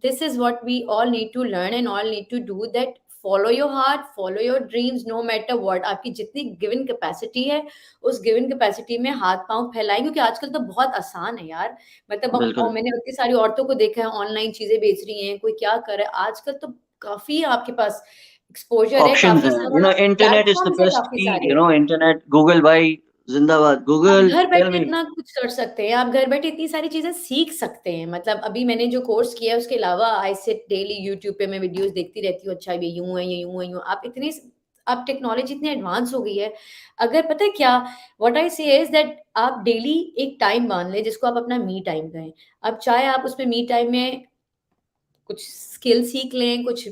this is what we all need to learn and all need to do. That follow your heart, follow your dreams, no matter what. आपकी जितनी given capacity है, उस given capacity में हाथ पांव फैलाएं, क्योंकि आजकल तो बहुत आसान है यार. मतलब और बिल्कुल. मैंने इतनी सारी औरतों को देखा है ऑनलाइन चीजें बेच रही हैं, कोई क्या कर रहा है. आजकल तो काफी आपके पास एक्सपोजर है, Options काफी हैं. सारा Internet is the प्लेटफॉर्म्स है best काफी key. सारे. Internet. Google भाई जिंदाबाद. आप Google, घर tell बैठे me. इतना कुछ कर सकते हैं, आप घर बैठे इतनी सारी चीजें सीख सकते हैं. मतलब अभी मैंने जो कोर्स किया है उसके अलावा आई सिट डेली यूट्यूब पे, मैं वीडियोस देखती रहती हूँ. अच्छा ये यूं है, ये यूं है, यूं. आप इतनी, अब टेक्नोलॉजी इतनी एडवांस हो गई है. अगर पता है क्या, व्हाट आई से इज दैट आप डेली एक टाइम बांध लें जिसको आप अपना मी टाइम कहें. अब चाहे आप उसमें मी टाइम में कुछ स्किल सीख लें, कुछ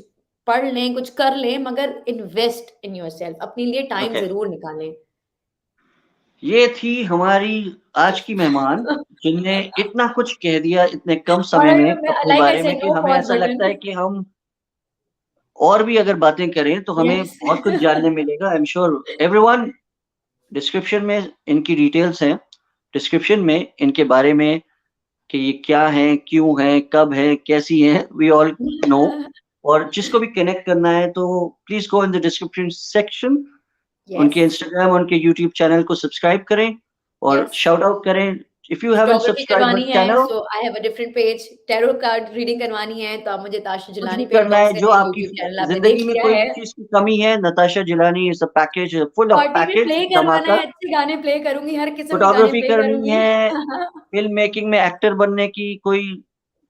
पढ़ लें, कुछ कर लें, मगर इन्वेस्ट इन योरसेल्फ, अपने लिए टाइम Okay. जरूर निकालें. ये थी हमारी आज की मेहमान, जिनने इतना कुछ कह दिया इतने कम समय और में मैं अपने लाइक आई बारे में सेड कि नो हमें पॉज़ ऐसा लगता है बटन. कि हम और भी अगर बातें करें तो हमें यस. बहुत कुछ जानने मिलेगा. I am sure everyone, description में इनकी डिटेल्स हैं, डिस्क्रिप्शन में इनके बारे में कि ये क्या है, क्यों है, कब है, कैसी है, वी ऑल नो. और जिसको भी कनेक्ट करना है तो please go in the description section. Yes. उनके इंस्टाग्राम, उनके यूट्यूब चैनल को सब्सक्राइब करें और यस. शाउट आउट करें. If you haven't photography subscribed my करवानी है, channel, so I have a different page. Tarot card reading करवानी है, तो आप मुझे ताशा कुछ जिलानी भी पे करना इनबॉक्स है, जो करें। आपकी यूट्यूब चैनल आपने जिंदगी देख में लिया कोई है। भी चीज की कमी है, Natasha Jilani is a package, full of party में पैकेज प्ले करवाना धमाका। है, अच्छे गाने प्ले करूँगी, हर किस्म के गाने फोटोग्राफी प्ले करनी करूँगी। है, फिल्म मेकिंग में एक्टर बनने की कोई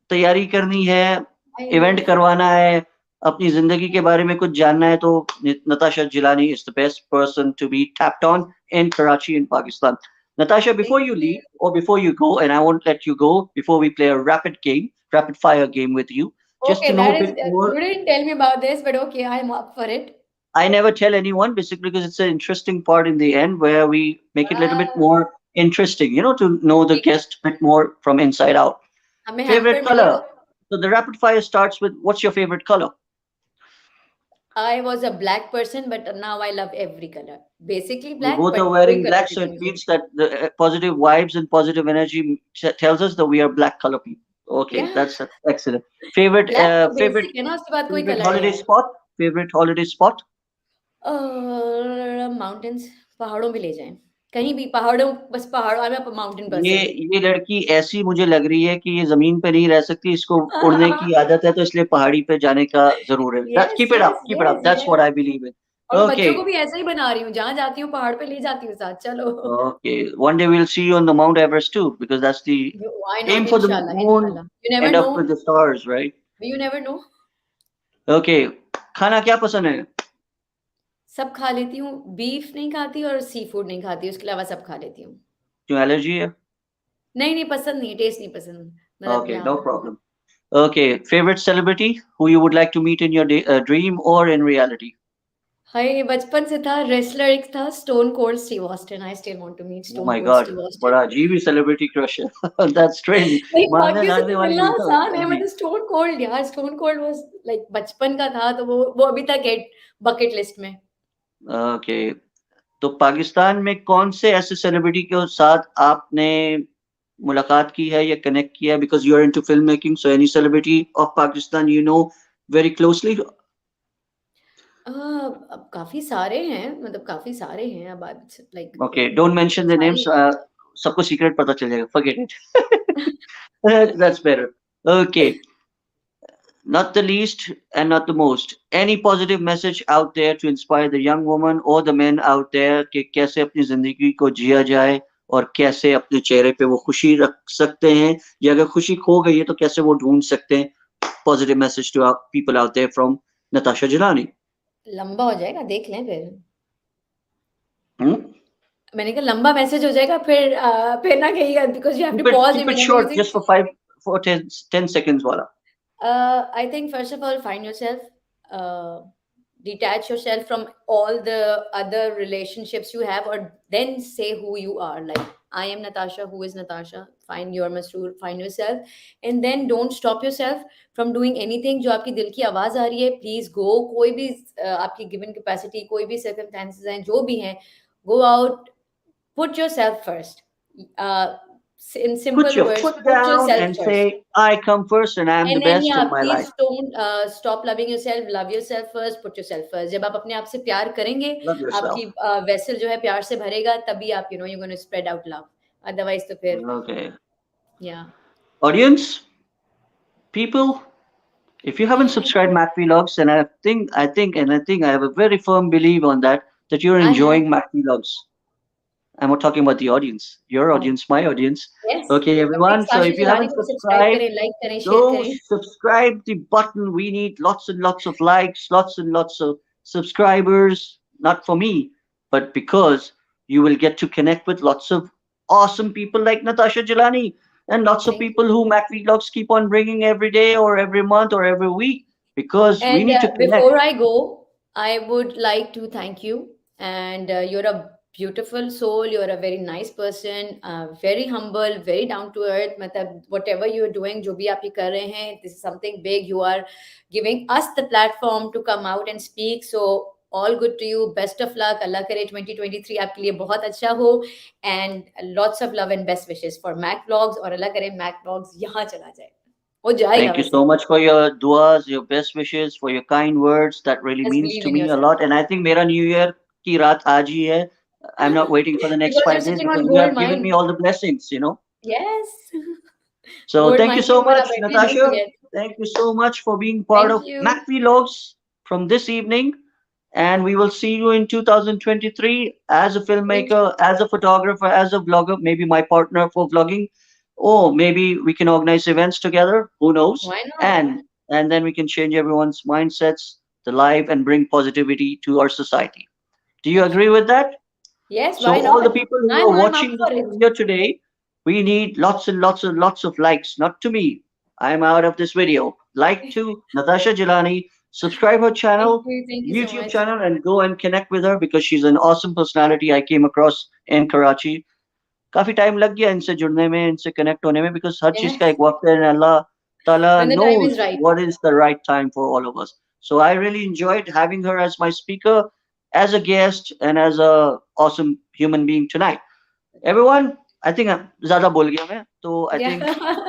तैयारी करनी है, आई नो। इवेंट करवाना है, अपनी जिंदगी के बारे में कुछ जानना है, तो Natasha Jilani is the best person to be tapped on in Karachi in Pakistan. Natasha, before thank you you. leave or before you go, and I won't let you go before we play a rapid fire game with you, just okay, to know that a is bit more. You didn't tell me about this, but okay, I am up for it. I never tell anyone basically because it's an interesting part in the end where we make it a little bit more interesting, to know the ठीक है, guest a bit more from inside out. हमें Favorite hamper मिलेगा। color. So the rapid fire starts with what's your favorite color? I was a black person but now I love every colour. Basically We black both are but कोई wearing colour black, दे so दो it मुझे। means that the positive vibes and positive energy tells us that we are black color people. Okay, yeah, that's excellent. Favorite, black तो favorite, basic है ना, उसके बाद कोई favorite colour नहीं holiday है। spot. Favorite holiday spot. Mountains, पहाड़ों में ले जाएँ। कहीं भी पहाड़ों, बस पहाड़ों, आई एम अ माउंटेन ये पर्सन। ये लड़की ऐसी मुझे लग रही है कि ये जमीन पे नहीं रह सकती, इसको उड़ने की आदत है, तो इसलिए पहाड़ी पे जाने का जरूर है। That's yes, keep it yes, up, keep it yes, up. That's what yes. I believe in. और मैं Okay, बच्चों को भी ऐसे ही बना रही हूँ, जहाँ जाती हूँ पहाड़ पे ले जाती हूँ साथ, चलो। okay. One day we'll see you on the Mount Everest too, because that's the why aim not, for the इंशाल्लाह, moon, इंशाल्लाह। You never end know, up with the stars, right? You never know. Okay. खाना क्या पसंद है? सब खा लेती हूँ, बीफ नहीं खाती और सी फूड नहीं खाती, उसके अलावा सब खा लेती हूँ। क्यों एलर्जी है? नहीं, नहीं पसंद नहीं है, टेस्ट नहीं पसंद, मतलब Okay, या। no problem. Okay, favorite celebrity who you would like to meet in your dream or in reality? हाय, बचपन से था, रेसलर एक था, stone cold Steve Austin, I still want to meet Oh stone my cold God, Steve Austin. बड़ा अजीब ही celebrity crush है. That's strange. नहीं, मारने बाकियों से धारने तो वाली मिलना नहीं था, आसान है, अजीब. मतलब स्टोन कोल्ड यार, स्टोन कोल्ड वाज़ लाइक बचपन का था, तो वो अभी तक है बकेट लिस्ट में। Okay. तो पाकिस्तान में कौन से ऐसे सेलिब्रिटी के साथ आपने मुलाकात की है या कनेक्ट किया है? Because you're into filmmaking, so any celebrity of Pakistan you know very closely? अब काफ़ी सारे हैं, मतलब काफ़ी सारे हैं, अब आप like Okay, don't mention the सारी। names. सबको सीक्रेट पता चल जाएगा. Forget it. That's better. Okay. Not the least and not the most. Any positive message out there to inspire the young woman or the men out there कि कैसे अपनी जिंदगी को जिया जाए और कैसे अपने चेहरे पे वो खुशी रख सकते हैं, या अगर खुशी खो गई है तो कैसे वो ढूंढ सकते हैं. Positive message to our people out there from Natasha Jilani. लंबा हो जाएगा, देख लें फिर। Hmm? मैंने कहा लंबा मैसेज हो जाएगा, फिर ना कहिएगा, because you have to pause Keep it immediately short, music. just for 10 seconds wala. I think first of all, find yourself, uh, detach yourself from all the other relationships you have, or then say who you are. Like, I am Natasha, who is Natasha? Find your Masroor, find yourself, and then don't stop yourself from doing anything. जो आपकी दिल की आवाज़ आ रही है, please go. कोई भी आपकी given capacity, कोई भी circumstances हैं, जो भी हैं, go out, put yourself first. Uh, in Put simple your words, foot put down yourself and first. say, I come first and I'm the and then best या in my life. Please don't stop loving yourself, love yourself first, put yourself first. जब आप अपने आप से प्यार करेंगे, Love आपकी yourself. Vessel जो है प्यार से भरेगा, तभी आप you know you gonna spread out love. Otherwise तो फिर Okay. या। Audience, people, if you haven't subscribed Mac Vlogs, and I think I have a very firm belief on that you're I have. enjoying Mac Vlogs. I'm not talking about the audience, your audience, my audience. Yes, Okay, तो please everyone. So ताशा if you Jilani haven't को भी subscribe subscribed, करें, like करें, share go करें। subscribe the button. We need lots and lots of likes, lots and lots of subscribers. Not for me, but because you will get to connect with lots of awesome people like Natasha Jilani and lots of thank people who Mac Vlogs keep on bringing every day or every month or every week, because we And need to connect. before I go, I would like to thank you. And you're a beautiful soul. You're a very nice person, very humble, very down to earth. मतलब whatever you're doing, जो भी आप ये कर रहे हैं, this is something big. You are giving us the platform to come out and speak. So all good to you. Best of luck. अल्लाह करे 2023 आपके लिए बहुत अच्छा हो. And lots of love and best wishes for Mac Vlogs. और अल्लाह करे Mac Vlogs यहाँ चला जाए. हो जाएगा Thank you वैसे. so much for your duas, your best wishes, for your kind words. That really Just means believe to in me a yourself. lot. And I think mera New Year ki raat aaj hi hai. I'm not waiting for the next Because you're 5 days sitting on because you gold have given me mine. all the blessings. Yes. So Gold thank you mining so वाला much, battery Natasha. दूंगी है. Thank you so much for being part Thank of you. Mac Vlogs from this evening. And we will see you in 2023 as a Thank filmmaker, you. as a photographer, as a vlogger, maybe my partner for vlogging, or maybe we can organize events together. Who knows? Why not? And then we can change everyone's mindsets, the life, and bring positivity to our society. Do you That's agree right. with that? Yes, So why all the not? people who are I'm up watching this for it. video today, we need lots and lots and lots of likes. Not to me. I'm out of this video. Like to Natasha JiLani, subscribe her Thank channel, you. Thank you so YouTube much. channel, and go and connect with her because she's an awesome personality I came across in Karachi. काफी time लग गया इनसे जुड़ने में, इनसे connect होने में, because हर चीज का एक Yes. वक्त है and Allah Ta'ala When the time is knows right. what is the right time for all of us. So I really enjoyed having her as my speaker, as a guest, and as a awesome human being tonight. Everyone, I think I'm ज़्यादा बोल गया मैं, so I Yeah. think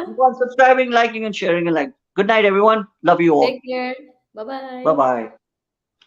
keep on subscribing, liking, and sharing, and like. Good night, everyone. Love you all. Take care. Bye Bye bye. bye.